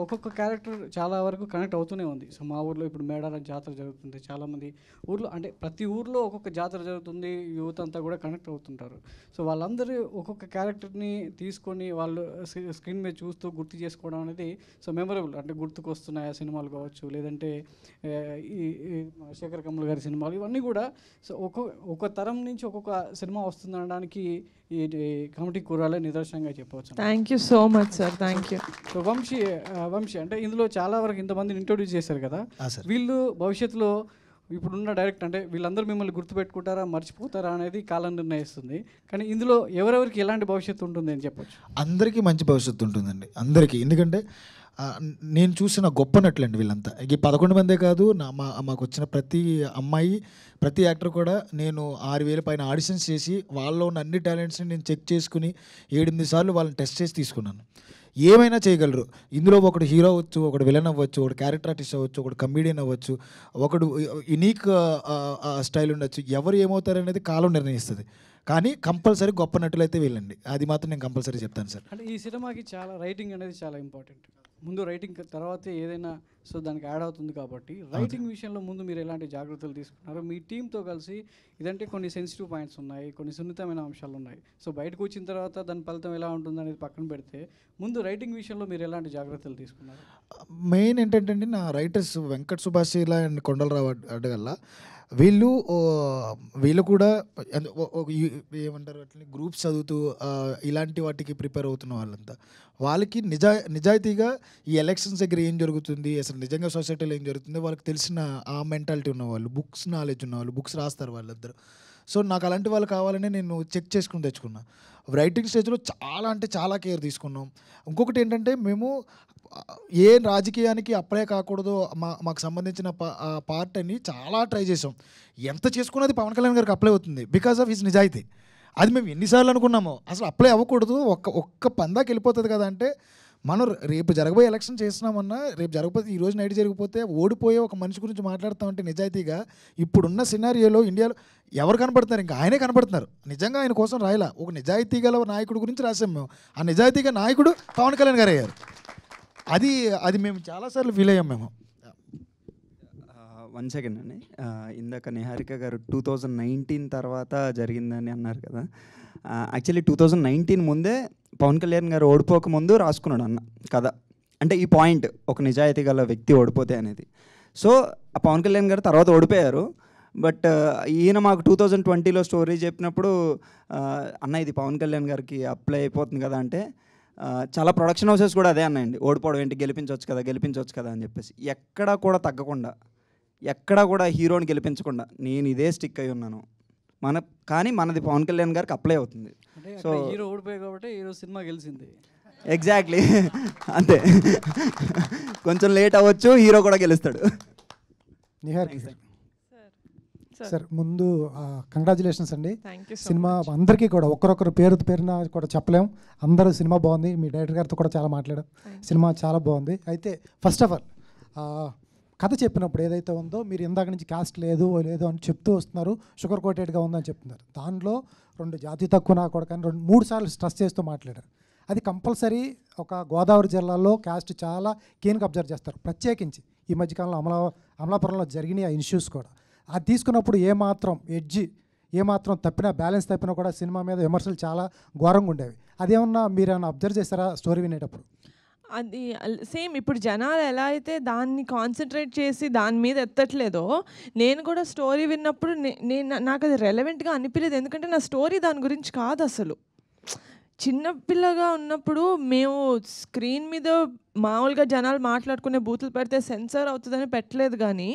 ఒక్కొక్క క్యారెక్టర్ చాలా వరకు కనెక్ట్ అవుతూనే ఉంది. సో మా ఊర్లో ఇప్పుడు మేడారం జాతర జరుగుతుంది, చాలామంది ఊర్లో అంటే ప్రతి ఊర్లో ఒక్కొక్క జాతర జరుగుతుంది, యూత్ అంతా కూడా కనెక్ట్ అవుతుంటారు. సో వాళ్ళందరూ ఒక్కొక్క క్యారెక్టర్ని తీసుకొని వాళ్ళు స్క్రీన్ మీద చూస్తూ గుర్తు చేసుకోవడం అనేది సో మెమరబుల్. అంటే గుర్తుకు వస్తున్నాయి ఆ సినిమాలు కావచ్చు, లేదంటే ఈ శేఖర్ కమల్ గారి సినిమాలు, ఇవన్నీ కూడా సో ఒక్కొక్క తరం నుంచి ఒక్కొక్క సినిమా వస్తుందనడానికి ఈ కమిటీ కూరాలే నిదర్శనంగా చెప్పవచ్చు.
Thank you so much sir. Thank you.
So Vamsi అంటే ఇందులో చాలా వరకు ఇంతమందిని ఇంట్రొడ్యూస్ చేశారు కదా, వీళ్ళు భవిష్యత్తులో ఇప్పుడున్న డైరెక్ట్ అంటే వీళ్ళందరూ మిమ్మల్ని గుర్తుపెట్టుకుంటారా మర్చిపోతారా అనేది కాలం నిర్ణయిస్తుంది. కానీ ఇందులో ఎవరెవరికి ఎలాంటి భవిష్యత్తు ఉంటుంది అని చెప్పొచ్చు?
అందరికీ మంచి భవిష్యత్తు ఉంటుందండి, అందరికీ. ఎందుకంటే నేను చూసిన గొప్ప నటులండి వీళ్ళంతా. ఈ 11 మందే కాదు, మాకు వచ్చిన ప్రతి అమ్మాయి ప్రతి యాక్టర్ కూడా నేను 6,000 పైన ఆడిషన్స్ చేసి వాళ్ళలో ఉన్న అన్ని టాలెంట్స్ని నేను చెక్ చేసుకుని 7-8 సార్లు వాళ్ళని టెస్ట్ చేసి తీసుకున్నాను. ఏమైనా చేయగలరు ఇందులో. ఒకడు హీరో అవ్వచ్చు, ఒకడు విలన్ అవ్వచ్చు, ఒకడు క్యారెక్టర్ ఆర్టిస్ట్ అవ్వచ్చు, ఒకడు కమీడియన్ అవ్వచ్చు, ఒకడు యునీక్ స్టైల్ ఉండొచ్చు. ఎవరు ఏమవుతారనేది కాలం నిర్ణయిస్తుంది. కానీ కంపల్సరీ గొప్ప నటులైతే వెళ్ళండి, అది మాత్రం నేను కంపల్సరీ చెప్తాను సార్.
అంటే ఈ సినిమాకి చాలా రైటింగ్ అనేది చాలా ఇంపార్టెంట్. ముందు రైటింగ్ తర్వాతే ఏదైనా సో దానికి యాడ్ అవుతుంది. కాబట్టి రైటింగ్ విషయంలో ముందు మీరు ఎలాంటి జాగ్రత్తలు తీసుకున్నారు మీ టీంతో కలిసి? ఇదంటే కొన్ని సెన్సిటివ్ పాయింట్స్ ఉన్నాయి, కొన్ని సున్నితమైన అంశాలు ఉన్నాయి. సో బయటకు వచ్చిన తర్వాత దాని ఫలితం ఎలా ఉంటుంది అనేది పక్కన పెడితే ముందు రైటింగ్ విషయంలో మీరు ఎలాంటి జాగ్రత్తలు తీసుకున్నారు?
మెయిన్ ఏంటంటే అండి, నా రైటర్స్ వెంకట్ సుభాషిలా అండ్ కొండలరావు అడ్డగల్ల వీళ్ళు కూడా ఏమంటారు అట్లా గ్రూప్స్ చదువుతూ ఇలాంటి వాటికి ప్రిపేర్ అవుతున్న వాళ్ళంతా. వాళ్ళకి నిజాయితీగా ఈ ఎలక్షన్స్ దగ్గర ఏం జరుగుతుంది, అసలు నిజంగా సొసైటీలో ఏం జరుగుతుంది వాళ్ళకి తెలిసిన ఆ మెంటాలిటీ ఉన్నవాళ్ళు, బుక్స్ నాలెడ్జ్ ఉన్నవాళ్ళు, బుక్స్ రాస్తారు వాళ్ళందరూ. సో నాకు అలాంటి వాళ్ళు కావాలని నేను చెక్ చేసుకుని తెచ్చుకున్నా. రైటింగ్ స్టేజ్లో చాలా అంటే చాలా కేర్ తీసుకున్నాం. ఇంకొకటి ఏంటంటే మేము ఏ రాజకీయానికి అప్లై కాకూడదు మాకు సంబంధించిన పార్ట్ అని చాలా ట్రై చేసాం. ఎంత చేసుకున్నది పవన్ కళ్యాణ్ గారికి అప్లై అవుతుంది బికాస్ ఆఫ్ హిస్ నిజాయితీ. అది మేము ఎన్నిసార్లు అనుకున్నామో అసలు అప్లై అవ్వకూడదు, ఒక్క పందాకి వెళ్ళిపోతుంది కదా అంటే మనం రేపు జరగబోయే ఎలక్షన్ చేస్తున్నామన్నా, రేపు జరగకపోతే ఈ రోజు నైట్ జరిగిపోతే ఓడిపోయే ఒక మనిషి గురించి మాట్లాడుతామంటే నిజాయితీగా ఇప్పుడున్న సినారియోలో ఇండియాలో ఎవరు కనపడుతున్నారు? ఇంకా ఆయనే కనపడుతున్నారు. నిజంగా ఆయన కోసం రాయలా, ఒక నిజాయితీ గల నాయకుడి గురించి రాసాం మేము. ఆ నిజాయితీగా నాయకుడు పవన్ కళ్యాణ్ గారు అయ్యారు. అది మేము చాలాసార్లు ఫీల్ అయ్యాం మేము.
1 సెకండ్ అండి. ఇందాక నిహారిక గారు 2019 తర్వాత జరిగిందని అన్నారు కదా. యాక్చువల్లీ 2019 ముందే పవన్ కళ్యాణ్ గారు ఓడిపోకముందు రాసుకున్నాడు అన్న కథ. అంటే ఈ పాయింట్, ఒక నిజాయితీ గల వ్యక్తి ఓడిపోతే అనేది. సో ఆ పవన్ కళ్యాణ్ గారు తర్వాత ఓడిపోయారు. బట్ ఈయన మాకు 2020లో స్టోరీ చెప్పినప్పుడు అన్న ఇది పవన్ కళ్యాణ్ గారికి అప్లై అయిపోతుంది కదా అంటే, చాలా ప్రొడక్షన్ హౌసెస్ కూడా అదే అన్నాయండి, ఓడిపోవడం ఏంటి, గెలిపించవచ్చు కదా అని చెప్పేసి. ఎక్కడా కూడా తగ్గకుండా, ఎక్కడా కూడా హీరోని గెలిపించకుండా నేను ఇదే స్టిక్ అయి ఉన్నాను. కానీ మనది పవన్ కళ్యాణ్ గారికి అప్లై అవుతుంది.
సో హీరో ఓడిపోయాయి కాబట్టి హీరో సినిమా గెలిచింది.
ఎగ్జాక్ట్లీ అంతే. కొంచెం లేట్ అవ్వచ్చు, హీరో కూడా గెలుస్తాడు.
నిహారిక సార్ ముందు కంగ్రాచులేషన్స్ అండి. సినిమా అందరికీ కూడా ఒక్కరొక్కరు పేరున కూడా చెప్పలేం. అందరూ సినిమా బాగుంది. మీ డైరెక్టర్ గారితో కూడా చాలా మాట్లాడాం. సినిమా చాలా బాగుంది. అయితే ఫస్ట్ ఆఫ్ ఆల్ కథ చెప్పినప్పుడు ఏదైతే ఉందో, మీరు ఇందాక నుంచి కాస్ట్ లేదు అని చెప్తూ వస్తున్నారు, షుగర్ కోటెడ్గా ఉందని చెప్తున్నారు. దానిలో 2 జాతి తక్కువ నా కూడా కానీ 3 సార్లు స్ట్రెస్ చేస్తూ మాట్లాడారు. అది కంపల్సరీ ఒక గోదావరి జిల్లాలో క్యాస్ట్ చాలా కీన్గా అబ్జర్వ్ చేస్తారు. ప్రత్యేకించి ఈ మధ్యకాలంలో అమలాపురంలో జరిగిన ఆ ఇష్యూస్ కూడా అది తీసుకున్నప్పుడు ఏమాత్రం తప్పినా, బ్యాలెన్స్ తప్పినా కూడా సినిమా మీద విమర్శలు చాలా ఘోరంగా ఉండేవి. అదేమన్నా మీరేమన్నా అబ్జర్వ్ చేస్తారా స్టోరీ వినేటప్పుడు?
అది సేమ్ ఇప్పుడు జనాలు ఎలా అయితే దాన్ని కాన్సన్ట్రేట్ చేసి దాని మీద ఎత్తట్లేదో, నేను కూడా స్టోరీ విన్నప్పుడు నాకు అది రెలవెంట్గా అనిపించలేదు. ఎందుకంటే నా స్టోరీ దాని గురించి కాదు అసలు. చిన్నపిల్లగా ఉన్నప్పుడు మేము స్క్రీన్ మీద మామూలుగా జనాలు మాట్లాడుకునే బూతులు పెడితే సెన్సర్ అవుతుందని పెట్టలేదు, కానీ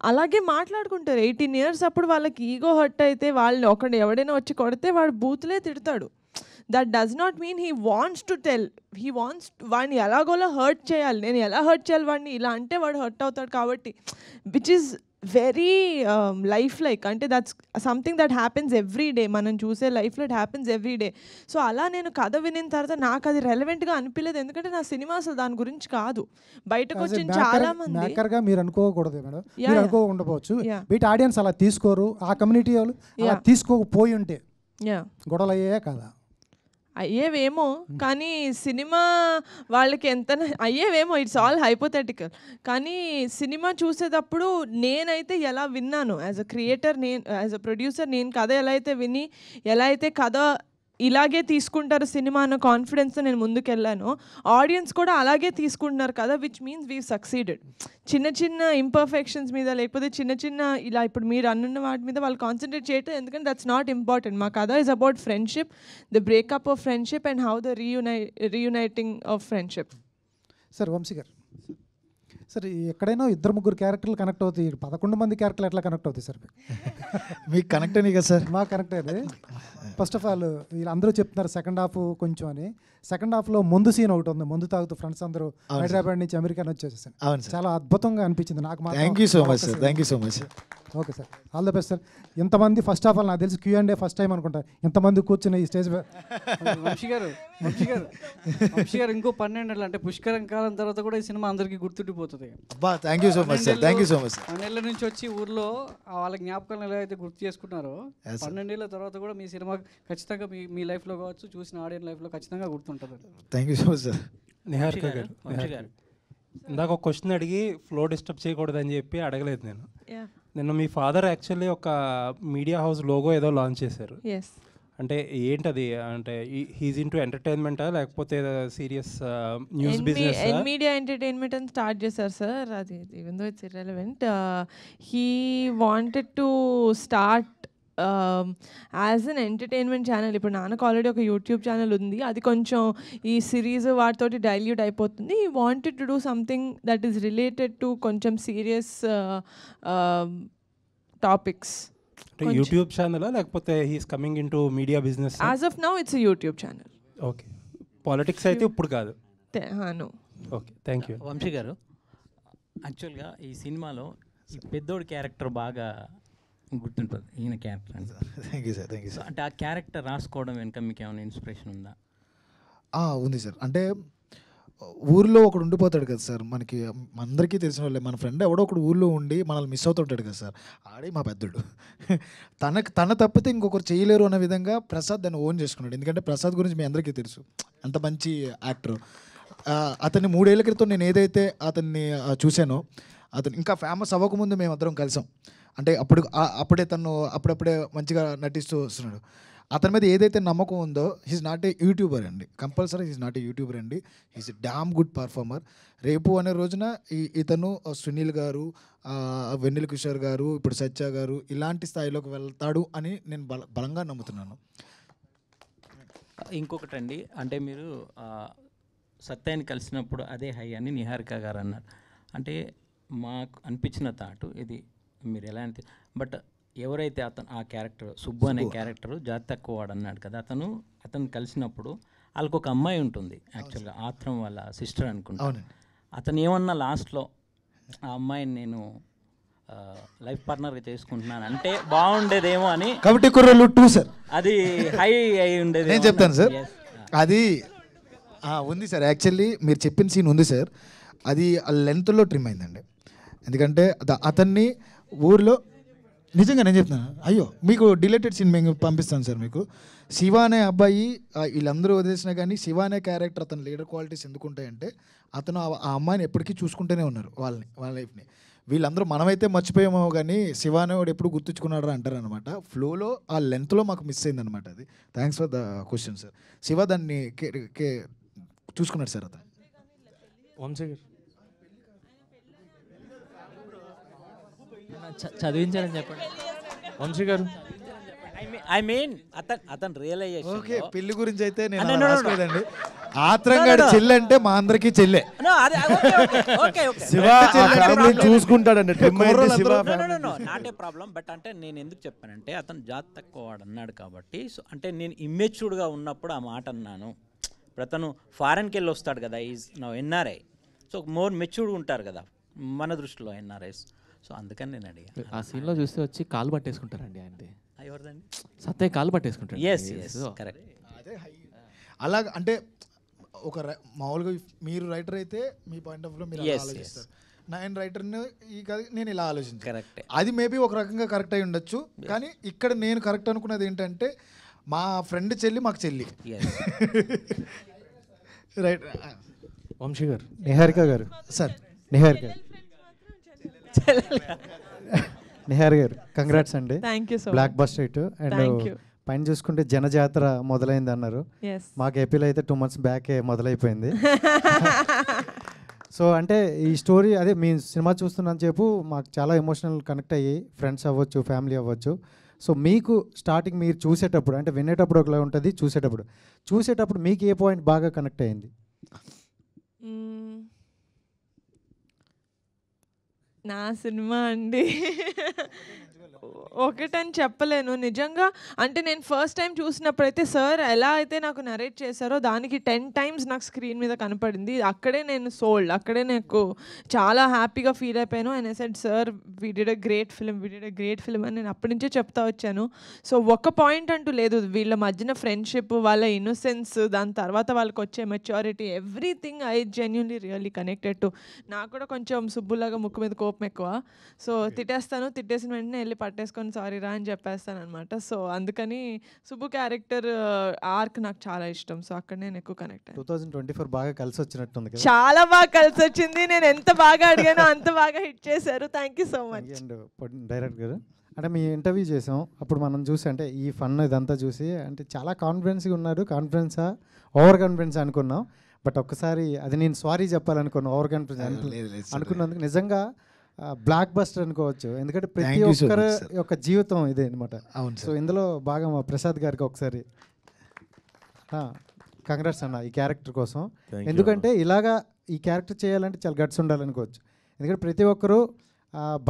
అలాగే మాట్లాడుకుంటారు. 18 years అప్పుడు వాళ్ళకి ఈగో హర్ట్ అయితే వాళ్ళని ఎవడైనా వచ్చి కొడితే వాడు బూతులే తిడతాడు. That does not mean he wants to tell, వాడిని ఎలాగోలా హర్ట్ చేయాలి, నేను ఎలా హర్ట్ చేయాలి వాడిని, ఇలా అంటే వాడు హర్ట్ అవుతాడు. కాబట్టి which is very life like, అంటే that's something that happens every day. మనం చూసే లైఫ్లో it happens every day. So అలా నేను కథ వినిన తర్వాత నాకు అది రెలవెంట్గా అనిపించలేదు. ఎందుకంటే నా సినిమా అసలు దాని గురించి కాదు. బయటకు వచ్చిన చాలా మంది
మీరు అనుకోకూడదు మేడం, మీరు అనుకోకుండవచ్చు. వీటి ఆడియన్స్ అలా తీసుకోరు, ఆ కమ్యూనిటీ వాళ్ళు అలా తీసుకోకపోయి ఉంటే గొడవలు అయ్యాయా కదా?
అయ్యేవేమో, కానీ సినిమా వాళ్ళకి ఎంత అయ్యేవేమో, ఇట్స్ ఆల్ హైపోథెటికల్. కానీ సినిమా చూసేటప్పుడు నేనైతే ఎలా విన్నాను as a creator, as a producer, నేను కథ ఎలా అయితే కథ ఇలాగే తీసుకుంటారు సినిమా అన్న కాన్ఫిడెన్స్తో నేను ముందుకెళ్ళాను. ఆడియన్స్ కూడా అలాగే తీసుకుంటున్నారు కదా, విచ్ మీన్స్ వీ సక్సీడెడ్. చిన్న ఇంపర్ఫెక్షన్స్ మీద, లేకపోతే చిన్న ఇలా ఇప్పుడు మీరు అన్నున్న వాటి మీద వాళ్ళు కాన్సన్ట్రేట్ చేయటం, ఎందుకంటే దట్స్ నాట్ ఇంపార్టెంట్. మా కథ is about friendship, the breakup of friendship and how the reuniting of friendship.
Sir Vamsi గారు, సార్ ఎక్కడైనా 2-3 క్యారెక్టర్లు కనెక్ట్ అవుతాయి, 11 మంది క్యారెక్టర్లు ఎట్లా కనెక్ట్ అవుతాయి సార్?
మీకు కనెక్ట్ అయినాయి కదా సార్?
మాకు కనెక్ట్ అయ్యేది. ఫస్ట్ ఆఫ్ ఆల్ వీళ్ళందరూ చెప్తున్నారు సెకండ్ హాఫ్ కొంచెం అని. సెకండ్ హాఫ్లో ముందు సీన్ ఒకటి ఉంది, ముందు తాగుతూ ఫ్రెండ్స్ అందరూ హైదరాబాద్ నుంచి అమెరికా వచ్చేసాను. చాలా అద్భుతంగా అనిపించింది నాకు.
Thank you so much sir. Thank you so much.
Okay sir, all the best sir. ఇంతమంది ఫస్ట్ ఆఫ్ ఆల్ నాకు తెలిసి Q&A ఫస్ట్ టైం అనుకుంటా ఇంతమంది కూర్చుని ఈ స్టేజ్.
వంశీ గారు ఇంకో 12 ఏళ్ళు అంటే పుష్కరం కాలం తర్వాత కూడా ఈ సినిమా అందరికీ గుర్తుండిపోతుంది.
Thank you so much sir. Thank you so much.
12 నుంచి వచ్చి ఊర్లో వాళ్ళ జ్ఞాపకాలను ఎలా అయితే గుర్తు చేసుకుంటున్నారో, 12 ఏళ్ళ తర్వాత కూడా మీ సినిమా ఖచ్చితంగా మీ లైఫ్లో కావచ్చు, చూసిన ఆడియన్స్ లైఫ్లో ఖచ్చితంగా గుర్తుంటుంది.
Thank you so much sir.
Niharika గారు, ఇందాక ఒక క్వశ్చన్ అడిగి ఫ్లో డిస్టర్బ్ చేయకూడదని చెప్పి అడగలేదు నేను. నిన్న మీ ఫాదర్ యాక్చువల్లీ ఒక మీడియా హౌస్ లోగో ఏదో లాంచ్ చేశారు. అంటే ఏంటది? అంటే హీజ్ ఇంటూ ఎంటర్టైన్మెంటా లేకపోతే serious news business?
Media entertainment అని స్టార్ట్ చేశారు సార్. అది even though it's irrelevant, he wanted to start as an entertainment channel. ఇప్పుడు నాన్నకు ఆల్రెడీ ఒక యూట్యూబ్ ఛానల్ ఉంది, అది కొంచెం ఈ సిరీస్ వాటితోటి డైల్యూట్ అయిపోతుంది. ఈ wanted to do something that is related to కొంచెం సీరియస్ టాపిక్స్.
యూట్యూబ్ ఛానల్ లేకపోతే he's coming into media business?
As of now it's YouTube channel.
Okay, politics అయితే ఇప్పుడు కాదు. Okay, thank you.
వంశీ గారు, యాక్చువల్గా ఈ సినిమాలో ఈ పెద్దోడి క్యారెక్టర్ బాగా గుర్తుంటుంది, ఈయన క్యారెక్టర్ అంటే.
Thank you sir. Thank you sir.
అంటే ఆ క్యారెక్టర్ రాసుకోవడం వెనుక మీకు ఏమైనా ఇన్స్పిరేషన్ ఉందా?
ఉంది సార్. అంటే ఊర్లో ఒకడు ఉండిపోతాడు కదా సార్, మనకి అందరికీ తెలిసిన వాళ్ళే, మన ఫ్రెండ్ ఎవడో ఒకడు ఊర్లో ఉండి మనల్ని మిస్ అవుతుంటాడు కదా సార్, ఆడే మా పెద్దోడు. తన తప్పితే ఇంకొకరు చేయలేరు అన్న విధంగా ప్రసాద్ దాన్ని ఓన్ చేసుకున్నాడు. ఎందుకంటే ప్రసాద్ గురించి మీ అందరికీ తెలుసు, అంత మంచి యాక్టర్. అతన్ని 3 ఏళ్ల క్రితం నేను ఏదైతే అతన్ని చూశానో, అతను ఇంకా ఫేమస్ అవ్వకముందు మేమందరం కలిసాం. అంటే అప్పుడే మంచిగా నటిస్తూ వస్తున్నాడు. అతని మీద ఏదైతే నమ్మకం ఉందో, హీస్ నాట్ ఏ యూట్యూబర్ అండి, compulsory he's not a YouTuber అండి, he's a damn good performer. రేపు అనే రోజున ఇతను సునీల్ గారు, వెన్నెల కిషోర్ గారు, ఇప్పుడు సత్య గారు ఇలాంటి స్థాయిలోకి వెళ్తాడు అని నేను బలంగా నమ్ముతున్నాను.
ఇంకొకటండి, అంటే మీరు సత్యాన్ని కలిసినప్పుడు అదే హై అని నిహారిక గారు అన్నారు. అంటే మాకు అనిపించిన థాటు ఇది, మీరు ఎలా అంటే, బట్ ఎవరైతే ఆ క్యారెక్టర్ సుబ్బు అనే క్యారెక్టర్ జాతి తక్కువ వాడు అన్నాడు కదా, అతను కలిసినప్పుడు వాళ్ళకు ఒక అమ్మాయి ఉంటుంది, యాక్చువల్గా ఆత్రం వాళ్ళ సిస్టర్ అనుకుంటాను. అతను ఏమన్నా లాస్ట్లో ఆ అమ్మాయిని నేను లైఫ్ పార్ట్నర్గా చేసుకుంటున్నాను అంటే బాగుండేదేమో అని.
కాబట్టి కుర్రలు 2 సార్,
అది హై అయి ఉండేది.
నేను చెప్తాను సార్, అది ఉంది సార్. యాక్చువల్లీ మీరు చెప్పిన సీన్ ఉంది సార్, అది ఆ లెంత్లో ట్రిమ్ అయిందండి. ఎందుకంటే అతన్ని ఊర్లో నిజంగా నేను చెప్తున్నాను, అయ్యో మీకు డిలేటెడ్ సీన్ మేము పంపిస్తాను సార్ మీకు. శివ అనే అబ్బాయి వీళ్ళందరూ వదిలేసినా కానీ శివ అనే క్యారెక్టర్ అతను లీడర్ క్వాలిటీస్ ఎందుకుంటాయంటే, అతను ఆ అమ్మాయిని ఎప్పటికీ చూసుకుంటూనే ఉన్నారు, వాళ్ళ లైఫ్ని. వీళ్ళందరూ మనమైతే మర్చిపోయామో కానీ శివ అనేవాడు ఎప్పుడు గుర్తుంచుకున్నాడు అంటారు అనమాట. ఫ్లోలో ఆ లెంత్లో మాకు మిస్ అయిందనమాట. అది thanks for the question sir. Shiva దాన్ని చూసుకున్నాడు సార్ అతను.
వంశీ గారు
చదివించాలని చెప్పండి.
వంశీ గారు
ఐ మీన్ అతను రియలైజేషన్.
ఓకే, పెళ్లి గురించి అయితే నేను రాసుకోలేదండి. ఆత్రంగా చెల్లి మా అందరికీ చెల్లె.
చూసుకుంటాడండి,
నాట్ ఏ ప్రాబ్లం. బట్ అంటే నేను ఎందుకు చెప్పానంటే, అతను జాతి తక్కువ వాడు అన్నాడు కాబట్టి, సో అంటే నేను ఇమ్మెచ్యూర్డ్గా ఉన్నప్పుడు ఆ మాట అన్నాను. ఇప్పుడు అతను ఫారెన్కి వెళ్ళి వస్తాడు కదా, is now NRI, so more మెచ్యూర్డ్గా ఉంటారు కదా మన దృష్టిలో ఎన్ఆర్ఐస్. సో అందుకని నేను అడిగాను.
ఆ సీన్లో చూస్తే వచ్చి కాలు పట్టేసుకుంటారండి ఆయనది.
ఎవరిదండి?
సత్య కాలు పట్టేసుకుంటారు.
Yes correct.
అలాగ అంటే ఒక మామూలుగా మీరు రైటర్ అయితే మీ పాయింట్ ఆఫ్ వ్యూలో మీరు ఆలోచిస్తారు, నేను రైటర్ని నేను ఇలా ఆలోచించాను.
కరెక్ట్.
అది మేబీ ఒక రకంగా కరెక్ట్ అయి ఉండొచ్చు, కానీ ఇక్కడ నేను కరెక్ట్ అనుకున్నది ఏంటంటే, మా ఫ్రెండ్ చెల్లి మాకు చెల్లి. రైట్.
వంశీ గారు,
నిహారిక గారు
సార్,
నిహారిక గారు కంగ్రాట్స్ అండి. Block buster hit. అండ్ పైన చూసుకుంటే జనజాతర మొదలైంది అన్నారు, మాకు ఏపీలో అయితే 2 months బ్యాకే మొదలైపోయింది. సో అంటే ఈ స్టోరీ అదే మీ సినిమా చూస్తున్నాను చెప్పు మాకు చాలా ఎమోషనల్ కనెక్ట్ అయ్యి, ఫ్రెండ్స్ అవ్వచ్చు, ఫ్యామిలీ అవ్వచ్చు. సో మీకు స్టార్టింగ్ మీరు చూసేటప్పుడు, అంటే వినేటప్పుడు ఒకలా ఉంటుంది, చూసేటప్పుడు మీకు ఏ పాయింట్ బాగా కనెక్ట్ అయ్యింది?
నా సినిమా అండి ఒకటని చెప్పలేను నిజంగా. అంటే నేను ఫస్ట్ టైం చూసినప్పుడైతే సార్ ఎలా అయితే నాకు నరేట్ చేశారో దానికి 10 times నాకు స్క్రీన్ మీద కనపడింది. అక్కడే నేను సోల్డ్, అక్కడే నాకు చాలా హ్యాపీగా ఫీల్ అయిపోయాను. And I said sir we did a great film అని నేను అప్పటి నుంచే చెప్తా వచ్చాను. సో ఒక పాయింట్ అంటూ లేదు, వీళ్ళ మధ్యన ఫ్రెండ్షిప్, వాళ్ళ ఇన్నోసెన్స్, దాని తర్వాత వాళ్ళకి వచ్చే maturity, everything I genuinely really connected to. నాకు కూడా కొంచెం సుబ్బులాగా ముక్కు మీద కోపం ఎక్కువ. సో తిట్టేసిన వెంటనే వెళ్ళి పట్టేసుకొని సారీ రా అని చెప్పేస్తాను అనమాట. సో అందుకని సుబ్బు క్యారెక్టర్ ఆర్క్ నాకు చాలా ఇష్టం. సో అక్కడ నేను ఎక్కువ కనెక్ట్ అయ్యాను.
2024 బాగా కలిసి వచ్చినట్టుంది కదా?
చాలా బాగా కలిసి వచ్చింది. నేను ఎంత బాగా అడిగానో అంత బాగా హిట్ చేశారు. Thank you so much.
And director గారు, అంటే మీ ఇంటర్వ్యూ చేసాం, అప్పుడు మనం చూసి అంటే ఈ ఫన్ ఇదంతా చూసి అంటే చాలా కాన్ఫిడెన్స్గా ఉన్నారు. కాన్ఫిడెన్సా ఓవర్ కాన్ఫిడెన్స్ అనుకున్నాం, బట్ ఒక్కసారి అది నేను సారీ చెప్పాలనుకున్నాను, ఓవర్ కాన్ఫిడెన్స్ అనుకున్నందుకు. నిజంగా బ్లాక్ బస్టర్ అనుకోవచ్చు, ఎందుకంటే ప్రతి ఒక్కరి యొక్క జీవితం ఇదే అనమాట. సో ఇందులో బాగా మా ప్రసాద్ గారికి ఒకసారి కంగ్రాట్స్ అన్న ఈ క్యారెక్టర్ కోసం. ఎందుకంటే ఇలాగా ఈ క్యారెక్టర్ చేయాలంటే చాలా గట్స్ ఉండాలనుకోవచ్చు. ఎందుకంటే ప్రతి ఒక్కరూ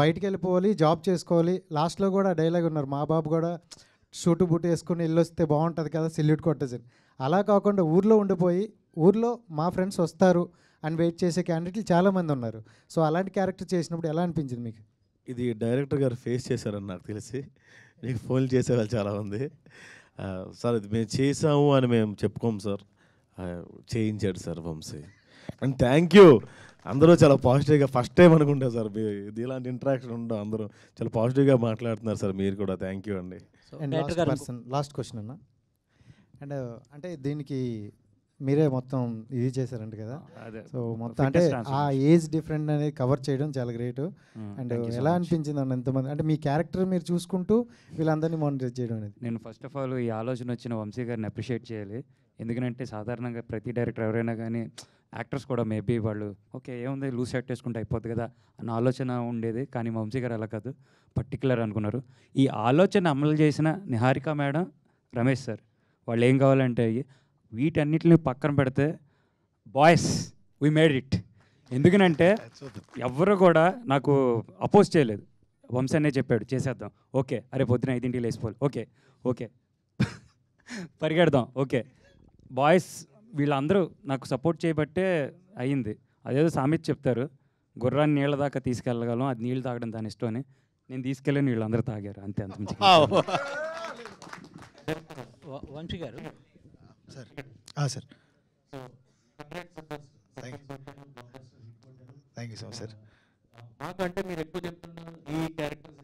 బయటికి వెళ్ళిపోవాలి, జాబ్ చేసుకోవాలి. లాస్ట్లో కూడా డైలాగ్ ఉన్నారు, మా బాబు కూడా షూటు బూట్ వేసుకుని వెళ్ళి వస్తే బాగుంటుంది కదా, సెల్యూట్ కొట్టేసి. అలా కాకుండా ఊర్లో ఉండిపోయి, ఊర్లో మా ఫ్రెండ్స్ వస్తారు అని వెయిట్ చేసే క్యాండిడేట్లు చాలామంది ఉన్నారు. సో అలాంటి క్యారెక్టర్ చేసినప్పుడు ఎలా అనిపించింది మీకు?
ఇది డైరెక్టర్ గారు ఫేస్ చేశారని నాకు తెలిసి, నీకు ఫోన్ చేసేవాళ్ళు చాలామంది. సార్ ఇది మేము చేసాము అని మేము చెప్పుకోము సార్, చేయించాడు sir Vamsi. And thank you. అందరూ చాలా పాజిటివ్గా ఫస్ట్ టైం అనుకుంటా సార్ ఇది ఇలాంటి ఇంటరాక్షన్ ఉండవు. అందరూ చాలా పాజిటివ్గా మాట్లాడుతున్నారు సార్. మీరు కూడా థ్యాంక్ యూ అండి.
లాస్ట్ క్వశ్చన్ అన్న. అండ్ అంటే దీనికి మీరే మొత్తం ఇది చేశారంట కదా, సో మొత్తం అంటే ఆ ఏజ్ డిఫరెంట్ అనేది కవర్ చేయడం చాలా గ్రేట్. అండ్ ఎలా అనిపించింది అన్న ఎంతమంది అంటే మీ క్యారెక్టర్ మీరు చూసుకుంటూ వీళ్ళందరినీ మానిటర్ చేయడం అనేది?
నేను ఫస్ట్ ఆఫ్ ఆల్ ఈ ఆలోచన వచ్చిన వంశీ గారిని అప్రిషియేట్ చేయాలి. ఎందుకంటే సాధారణంగా ప్రతి డైరెక్టర్ ఎవరైనా కానీ యాక్టర్స్ కూడా మేబీ వాళ్ళు ఓకే ఏముంది లూజ్ సెట్ వేసుకుంటే అయిపోద్ది కదా అన్న ఆలోచన ఉండేది. కానీ మా వంశీ గారు అలా కాదు, పర్టికులర్ అనుకున్నారు. ఈ ఆలోచన అమలు చేసిన నిహారిక మేడం, రమేష్ సార్, వాళ్ళు ఏం కావాలంటే వీటన్నిటిని పక్కన పెడితే బాయ్స్ వీ మేడ్ ఇట్. ఎందుకనంటే ఎవరు కూడా నాకు అపోజ్ చేయలేదు. వంశీ అనే చెప్పాడు చేసేద్దాం, ఓకే, అరే పొద్దున 5 లేచిపోవాలి, ఓకే ఓకే పరిగెడదాం, ఓకే. బాయ్స్ వీళ్ళందరూ నాకు సపోర్ట్ చేయబట్టే అయ్యింది. అదేదో సామెత చెప్తారు, గుర్రాన్ని నీళ్ళ దాకా తీసుకెళ్ళగలం, అది నీళ్ళు తాగడం దాని ఇష్టం అని. నేను తీసుకెళ్ళి వీళ్ళందరూ తాగారు, అంతే. అంత
వంశీ గారు
sir sir thank you so much sir.
మాకంటే మీరు ఎక్కువ చెప్తున్నారు ఈ characters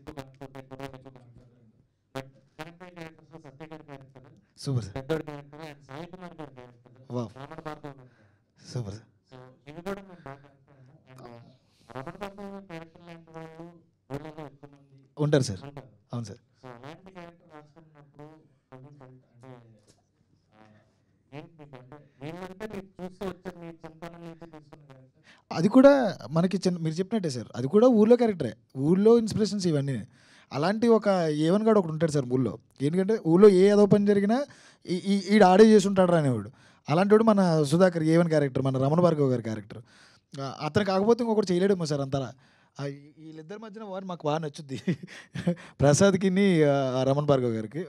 super sir. Super sir. ఉంటారు సార్. అవును సార్. అది కూడా మనకి మీరు చెప్పినట్టే సార్, అది కూడా ఊళ్ళో క్యారెక్టరే, ఊళ్ళో ఇన్స్పిరేషన్స్ ఇవన్నీ. అలాంటి ఒక ఏవన్ గాడు ఒకటి ఉంటాడు సార్ ఊళ్ళో. ఎందుకంటే ఊళ్ళో ఏ ఏదో పని జరిగినా ఈడు ఆడే చేసి ఉంటాడు అనేవాడు. అలాంటి వాడు మన సుధాకర్ ఏవన్ క్యారెక్టర్, మన రమణ భార్గవ్ గారి క్యారెక్టర్. అతను కాకపోతే ఇంకొకటి చేయలేడేమో సార్ అంతలా. వీళ్ళిద్దరి మధ్యన వారు మాకు బాగా నచ్చుద్ది. ప్రసాద్కి రమణ భార్గవ్ గారికి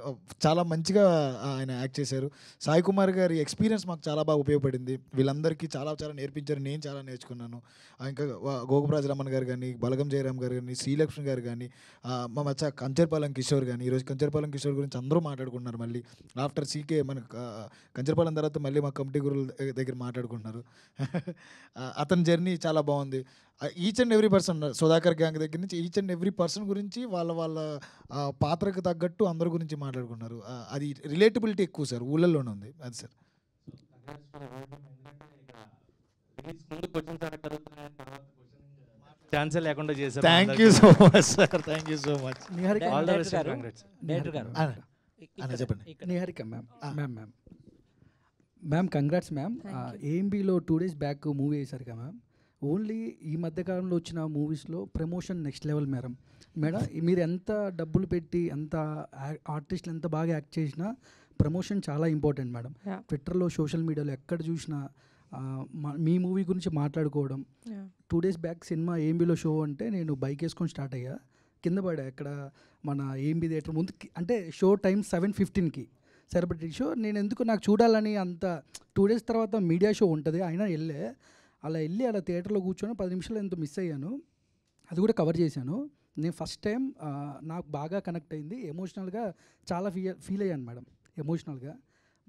చాలా మంచిగా ఆయన యాక్ట్ చేశారు. సాయి కుమార్ గారి ఎక్స్పీరియన్స్ మాకు చాలా బాగా ఉపయోగపడింది. వీళ్ళందరికీ చాలా చాలా నేర్పించారు, నేను చాలా నేర్చుకున్నాను. ఇంకా గోగురాజ్ రమణ గారు కానీ, బలగం జయరామ్ గారు కానీ, శ్రీలక్ష్మి గారు కానీ, మా మచ్చ కంచర్పాలెం కిషోర్ కానీ. ఈరోజు కంచర్పాలెం కిషోర్ గురించి అందరూ మాట్లాడుకుంటున్నారు. మళ్ళీ ఆఫ్టర్ సీకే మన కంచర్పాలెం తర్వాత మళ్ళీ మా కమిటీ గురువుల దగ్గర మాట్లాడుకుంటున్నారు. అతని జర్నీ చాలా బాగుంది. Each and every person, Sudhakar gang దగ్గర నుంచి ఈచ్ అండ్ ఎవ్రీ పర్సన్ గురించి వాళ్ళ పాత్రకు తగ్గట్టు అందరి గురించి మాట్లాడుకున్నారు. అది రిలేటబిలిటీ ఎక్కువ సార్, ఊళ్ళల్లోనే ఉంది అది సార్.
ఛాన్సే లేకుండా చేశారు.
Thank you so much sir, thank you so much. చెప్పండి.
Niharika ma'am congrats ma'am. ఏఎంబీలో 2 days బ్యాక్ మూవీ వేశారు కదా మ్యామ్. ఓన్లీ ఈ మధ్యకాలంలో వచ్చిన మూవీస్లో ప్రమోషన్ నెక్స్ట్ లెవెల్ మేడం. మీరు ఎంత డబ్బులు పెట్టి ఎంత ఆర్టిస్టులు ఎంత బాగా యాక్ట్ చేసినా ప్రమోషన్ చాలా ఇంపార్టెంట్ మేడం. ట్విట్టర్లో సోషల్ మీడియాలో ఎక్కడ చూసినా మీ మూవీ గురించి మాట్లాడుకోవడం. 2 days బ్యాక్ సినిమా ఏఎంబీలో షో అంటే నేను బైక్ వేసుకొని స్టార్ట్ అయ్యా, కింద పడా ఎక్కడ మన ఏఎంబీ థియేటర్ ముందు. అంటే షో టైం 7:15కి సెలబ్రిటీ షో. నేను ఎందుకు నాకు చూడాలని అంత 2 days తర్వాత మీడియా షో ఉంటుంది అయినా అలా థియేటర్లో కూర్చొని 10 నిమిషాలు ఎంతో మిస్ అయ్యాను. అది కూడా కవర్ చేశాను. నేను ఫస్ట్ టైం నాకు బాగా కనెక్ట్ అయింది, ఎమోషనల్గా చాలా ఫీల్ అయ్యాను మేడం, ఎమోషనల్గా.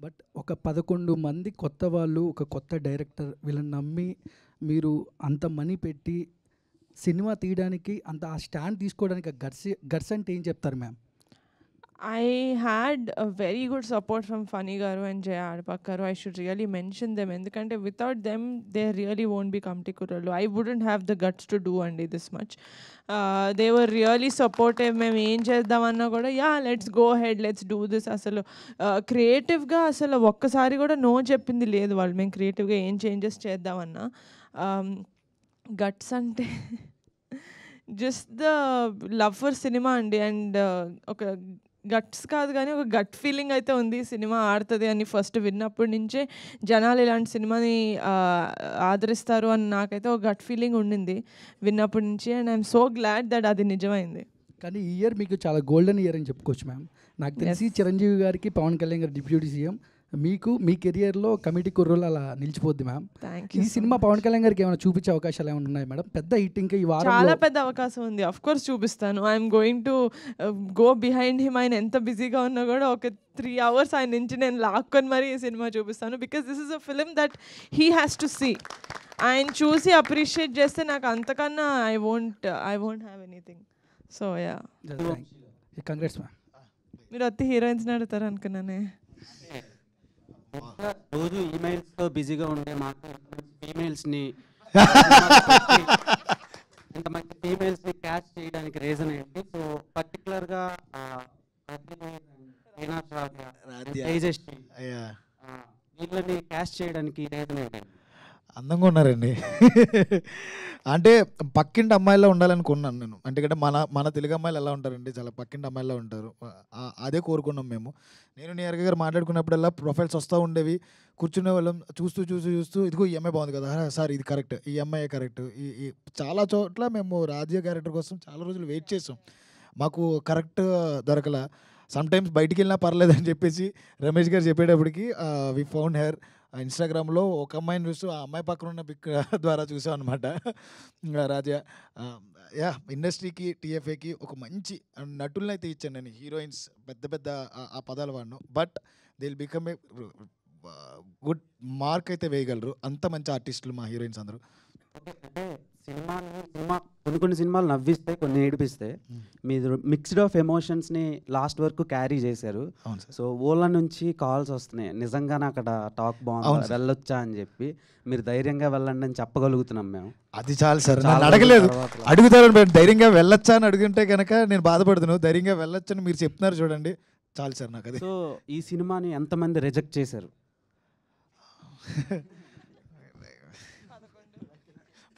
బట్ ఒక 11 మంది కొత్త వాళ్ళు, ఒక కొత్త డైరెక్టర్, వీళ్ళని నమ్మి మీరు అంత మనీ పెట్టి సినిమా తీయడానికి అంత ఆ స్టాండ్ తీసుకోవడానికి గట్స్ అంటే ఏం చెప్తారు ma'am?
I had a very good support from Funny Garu and Jaya Adpakkaru. I should really mention them. Endukante without them, they really won't be Kamti Kurallu. I wouldn't have the guts to do this much. They were really supportive. Mem em cheddam kuda, yeah, let's go ahead, let's do this. Asalu creative ga asalu okkasari kuda no cheppindi ledhu vallu. Mem creative ga em changes cheddam anna. Guts ante just the love for cinema and okay, guts కాదు కానీ ఒక gut feeling అయితే ఉంది cinema ఆడుతుంది అని. First విన్నప్పటి నుంచే జనాలు ఇలాంటి సినిమాని ఆదరిస్తారు అని నాకైతే ఒక గట్ ఫీలింగ్ ఉండింది విన్నప్పటి నుంచి. And I'm so glad that అది నిజమైంది.
కానీ ఈ ఇయర్ మీకు చాలా గోల్డెన్ ఇయర్ అని చెప్పుకోవచ్చు మ్యామ్. నాకు తెలిసి చిరంజీవి గారికి, పవన్ కళ్యాణ్ గారు డిప్యూటీ సీఎం, మీకు మీ కెరియర్లో కమిటీ కుర్రోలు అలా నిలిచిపోద్ది మ్యామ్. ఈ సినిమా పవన్ కళ్యాణ్ గారికి ఏమైనా చూపించే అవకాశాలు ఏమైనా ఉన్నాయి మేడం? పెద్ద హిట్ ఇంకా ఈ వారం
చాలా పెద్ద అవకాశం ఉంది. అఫ్ కోర్స్ చూపిస్తాను. I'm going to go behind him. ఆయన ఎంత బిజీగా ఉన్నా కూడా ఒక 3 hours ఆయన నుంచి నేను లాక్కొని మరీ ఈ సినిమా చూపిస్తాను. Because this is a film that he has to see. ఆయన చూసి అప్రిషియేట్ చేస్తే నాకు అంతకన్నా I won't have anything. So yeah,
congrats ma'am.
మీరు వచ్చి హీరోయిన్స్ని అడుగుతారు అనుకున్నానే.
రోజు ఈమెయిల్స్తో బిజీగా ఉండే మాకు ఫీమేల్స్ని ఇంతమంది ఫీమేల్స్ని క్యాచ్ చేయడానికి రీజన్ ఏంటి? సో పర్టికులర్గా వీళ్ళని క్యాచ్ చేయడానికి రీజన్ ఏంటి?
అందంగా ఉన్నారండి. అంటే పక్కింటి అమ్మాయిలా ఉండాలనుకున్నాను నేను. అంటే మన తెలుగు అమ్మాయిలు ఎలా ఉంటారండి, చాలా పక్కింటి అమ్మాయిలా ఉంటారు. అదే కోరుకున్నాం మేము. నేను నిహారిక గారు మాట్లాడుకున్నప్పుడల్లా ప్రొఫైల్స్ వస్తూ ఉండేవి, కూర్చునే వాళ్ళం, చూస్తూ ఇదిగో ఈ అమ్మాయి బాగుంది కదా సార్, ఇది కరెక్ట్, ఈ అమ్మాయి కరెక్ట్. ఈ చాలా చోట్ల మేము రాజ్య క్యారెక్టర్ కోసం చాలా రోజులు వెయిట్ చేసాం, మాకు కరెక్ట్ దొరకలా. సమ్టైమ్స్ బయటికి వెళ్ళినా పర్లేదని చెప్పేసి రమేష్ గారు చెప్పేటప్పటికి వి ఫౌండ్ హెర్. ఇన్స్టాగ్రామ్లో ఒక అమ్మాయిని చూస్తూ ఆ అమ్మాయి పక్కన ఉన్న పిక్ ద్వారా చూసాం అనమాట. రాజా యా ఇండస్ట్రీకి టీఎఫ్ఏకి ఒక మంచి నటులను అయితే ఇచ్చాను నేను. హీరోయిన్స్ పెద్ద ఆ పదాలు వాడిను, but they will become a good mark అయితే వేయగలరు. అంత మంచి ఆర్టిస్టులు మా హీరోయిన్స్ అందరూ.
కొన్ని సినిమాలు నవ్విస్తాయి, కొన్ని ఏడిపిస్తాయి. మీరు మిక్స్డ్ ఆఫ్ ఎమోషన్స్ని లాస్ట్ వరకు క్యారీ చేశారు. సో ఓలా నుంచి కాల్స్ వస్తున్నాయి, నిజంగానే అక్కడ టాక్ బాగుంది, వెళ్ళొచ్చా అని చెప్పి. మీరు ధైర్యంగా వెళ్ళండి అని చెప్పగలుగుతున్నాం మేము.
అది చాలు సార్, నన్ను అడగలేదు, అడుగుతారు. ధైర్యంగా వెళ్ళొచ్చా అని అడుగుంటే కనుక నేను బాధపడుతున్నాను. ధైర్యంగా వెళ్ళొచ్చని మీరు చెప్తున్నారు చూడండి, చాలు సార్ నాకు అది.
సో ఈ సినిమాని ఎంతమంది రిజెక్ట్ చేశారు?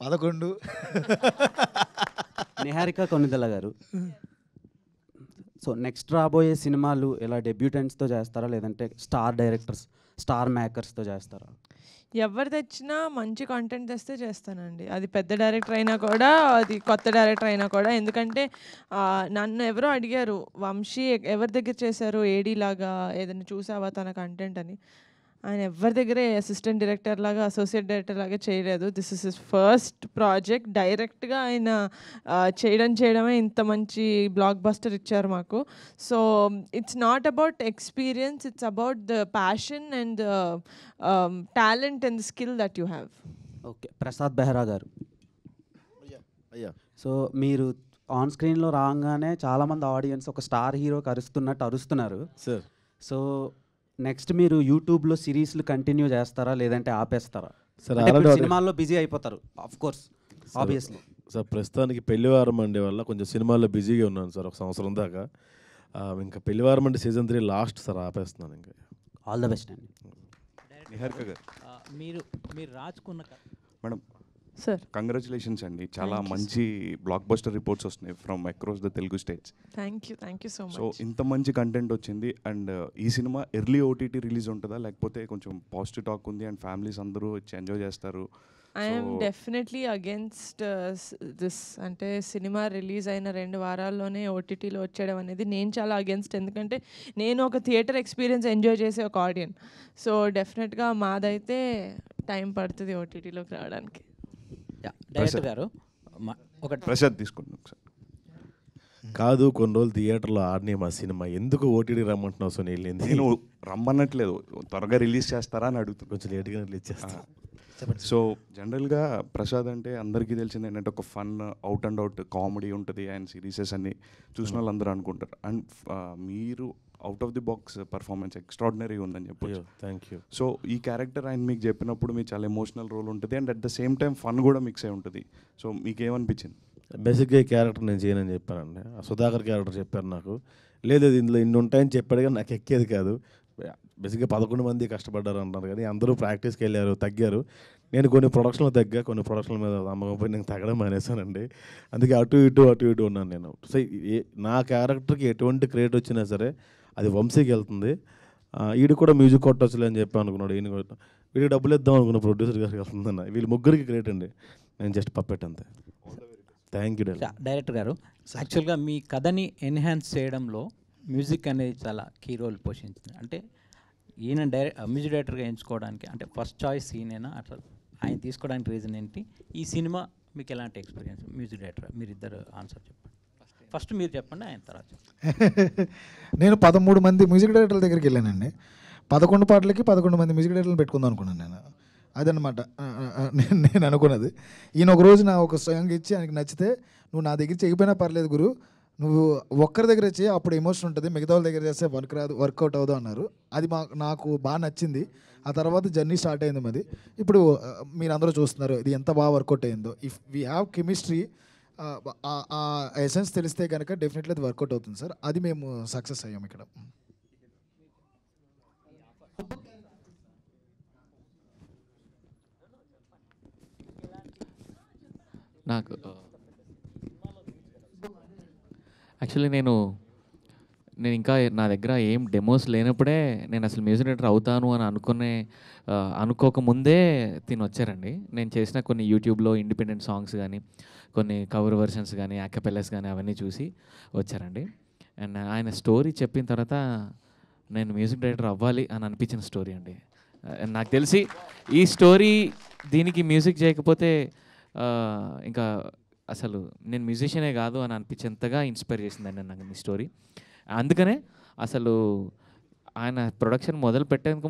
11.
నిహారిక కొనిదెల గారు, సో నెక్స్ట్ రాబోయే సినిమాలు ఇలా డెబ్యూటెంట్స్తో చేస్తారా, లేదంటే స్టార్ డైరెక్టర్స్, స్టార్ మేకర్స్తో చేస్తారా?
ఎవరు తెచ్చినా మంచి కంటెంట్ తెస్తే చేస్తానండి. అది పెద్ద డైరెక్టర్ అయినా కూడా, అది కొత్త డైరెక్టర్ అయినా కూడా. ఎందుకంటే నన్ను ఎవరో అడిగారు, వంశీ ఎవరి దగ్గర చేశారు ఏడీ లాగా, ఏదైనా చూసావా తన కంటెంట్ అని. ఆయన ఎవరి దగ్గరే అసిస్టెంట్ డైరెక్టర్ లాగా, అసోసియేట్ డైరెక్టర్ లాగా చేయలేదు. This is his first project. డైరెక్ట్గా ఆయన చేయడమే ఇంత మంచి బ్లాక్ బస్టర్ ఇచ్చారు మాకు. So it's not about experience, it's about the passion and talent and the skill that you have.
Okay, Prasad Behra గారు, సో మీరు ఆన్ స్క్రీన్లో రాగానే చాలామంది ఆడియన్స్ ఒక స్టార్ హీరోకి అరుస్తున్నారు
సార్.
సో నెక్స్ట్ మీరు యూట్యూబ్లో సిరీస్లు కంటిన్యూ చేస్తారా, లేదంటే ఆపేస్తారా? సినిమాల్లో బిజీ అయిపోతారు ఆఫ్ కోర్స్, ఆబ్వియస్లీ.
సార్ ప్రస్తుతానికి పెళ్లివారం అండే వల్ల కొంచెం సినిమాల్లో బిజీగా ఉన్నాను సార్, ఒక సంవత్సరం దాకా. ఇంకా పెళ్లివారం అంటే సీజన్ 3 లాస్ట్ సార్, ఆపేస్తున్నాను. ఇంకా
ఆల్ ద బెస్ట్ అండి.
నిహారిక గారు, మీరు రాసుకున్న
మేడం
సార్,
కంగ్రాచులేషన్స్ అండి, చాలా మంచి బ్లాక్ బస్టర్ రిపోర్ట్స్ వస్తున్నాయి from across the Telugu states.
Thank you so much.
So ఇంత మంచి కంటెంట్ వచ్చింది. అండ్ ఈ సినిమా ఎర్లీ ఓటీటీ రిలీజ్ ఉంటుందా, లేకపోతే కొంచెం పాజిటివ్ టాక్ ఉంది అండ్ ఫ్యామిలీస్ అందరూ వచ్చి ఎంజాయ్ చేస్తారు?
I'm definitely against this. అంటే సినిమా రిలీజ్ అయిన 2 వారాల్లోనే ఓటీటీలో వచ్చేయడం అనేది నేను చాలా అగేన్స్ట్. ఎందుకంటే నేను ఒక థియేటర్ ఎక్స్పీరియన్స్ ఎంజాయ్ చేసే ఒక ఆడియన్స్. సో డెఫినెట్గా మాదైతే టైం పడుతుంది ఓటీటీలోకి రావడానికి.
డైరెక్టర్ గారు
ప్రసాద్ తీసుకోండి ఒకసారి.
కాదు, కొన్ని రోజులు థియేటర్లో ఆడినే మా సినిమా, ఎందుకు ఓటీటీ రమ్మంటున్నావు సునీల్?
నేను రమ్మన్నట్లేదు, త్వరగా రిలీజ్ చేస్తారా అని అడుగుతాను.
కొంచెం లేట్గా రిలీజ్ చేస్తాను.
సో జనరల్గా ప్రసాద్ అంటే అందరికీ తెలిసింది ఏంటంటే ఒక fun out and out comedy ఉంటుంది, అండ్ సిరీసెస్ అన్ని చూసిన వాళ్ళు అందరూ అనుకుంటారు. అండ్ మీరు out of the box performance extraordinary ఉందని చెప్పొచ్చు.
Thank you.
సో ఈ క్యారెక్టర్ ఆయన మీకు చెప్పినప్పుడు మీకు చాలా ఎమోషనల్ రోల్ ఉంటుంది, and at the same time fun కూడా మిక్స్ అయి ఉంటుంది. సో మీకు ఏమనిపించింది?
బేసిక్గా ఈ క్యారెక్టర్ నేను చేయనని చెప్పానండి. సుధాకర్ క్యారెక్టర్ చెప్పారు నాకు. లేదు ఇందులో ఇన్ని ఉంటాయని చెప్పాడు, కానీ నాకు ఎక్కేది కాదు. బేసిక్గా 11 మంది కష్టపడ్డారు అంటారు, కానీ అందరూ ప్రాక్టీస్కి వెళ్ళారు, తగ్గారు. నేను కొన్ని ప్రొడక్షన్లో తగ్గా, కొన్ని ప్రొడక్షన్ల మీద అమ్మకం పోయి నేను తగ్గడం మానేసానండి. అందుకే అటు ఇటు ఉన్నాను నేను. సో నా క్యారెక్టర్కి ఎటువంటి క్రియేట్ వచ్చినా సరే అది వంశీకి వెళ్తుంది. వీడు కూడా మ్యూజిక్ కొట్టొచ్చులే అని చెప్పి అనుకున్నాడు. ఈయన వీడికి డబ్బులు ఇద్దాం అనుకున్న ప్రొడ్యూసర్ గారికి వెళ్తుందన్న. వీళ్ళు ముగ్గురికి క్రియేట్ అండి, నేను జస్ట్ పప్పెట్ అంతే. థ్యాంక్ యూ
డైరెక్టర్ గారు. యాక్చువల్గా మీ కథని ఎన్హాన్స్ చేయడంలో మ్యూజిక్ అనేది చాలా కీ రోల్ పోషించింది. అంటే ఈయన మ్యూజిక్ డైరెక్టర్గా ఎంచుకోవడానికి అంటే ఫస్ట్ చాయిస్ ఈయనైనా, అట్లా ఆయన తీసుకోవడానికి రీజన్ ఏంటి? ఈ సినిమా మీకు ఎలాంటి ఎక్స్పీరియన్స్? మ్యూజిక్ డైరెక్టర్ మీరిద్దరు ఆన్సర్ చెప్పండి. ఫస్ట్ మీరు చెప్పండి, ఆయన తర్వాత.
నేను 13 మంది మ్యూజిక్ డైరెక్టర్ల దగ్గరికి వెళ్ళానండి. 11 పాటలకి 11 మంది మ్యూజిక్ డైరెక్టర్లు పెట్టుకుందాం అనుకున్నాను నేను. అదనమాట నేను అనుకున్నది. ఈయన ఒక రోజు నా ఒక సాంగ్ ఇచ్చి ఆయనకి నచ్చితే, నువ్వు నా దగ్గర చేయకపోయినా పర్లేదు గురు, నువ్వు ఒక్కరి దగ్గర చేయి, అప్పుడు ఎమోషన్ ఉంటుంది, మిగతా వాళ్ళ దగ్గర చేస్తే వర్కౌట్ అవ్వదు అన్నారు. అది నాకు బాగా నచ్చింది. ఆ తర్వాత జర్నీ స్టార్ట్ అయింది మాది. ఇప్పుడు మీరు అందరూ చూస్తున్నారు ఇది ఎంత బాగా వర్కౌట్ అయిందో. ఇఫ్ వీ హ్యావ్ కెమిస్ట్రీ, ఆ ఎసెన్స్ తెలిస్తే కనుక డెఫినెట్లీ అది వర్కౌట్ అవుతుంది సార్. అది మేము సక్సెస్ అయ్యాం ఇక్కడ.
నాకు యాక్చువల్లీ నేను ఇంకా నా దగ్గర ఏం డెమోస్ లేనప్పుడే నేను అసలు మ్యూజిక్ డైరెక్టర్ అవుతాను అని అనుకోకముందే తిని వచ్చారండి. నేను చేసిన కొన్ని యూట్యూబ్లో ఇండిపెండెంట్ సాంగ్స్ కానీ, కొన్ని కవర్ వెర్షన్స్ కానీ, యాకపెల్లెస్ కానీ అవన్నీ చూసి వచ్చారండి. అండ్ ఆయన స్టోరీ చెప్పిన తర్వాత నేను మ్యూజిక్ డైరెక్టర్ అవ్వాలి అని అనిపించిన స్టోరీ అండి. నాకు తెలిసి ఈ స్టోరీ దీనికి మ్యూజిక్ చేయకపోతే ఇంకా అసలు నేను మ్యూజిషియనే కాదు అని అనిపించేంతగా ఇన్స్పైర్ చేసిందండి నాకు ఈ స్టోరీ. అందుకనే అసలు ఆయన ప్రొడక్షన్ మొదలు పెట్టేందుకు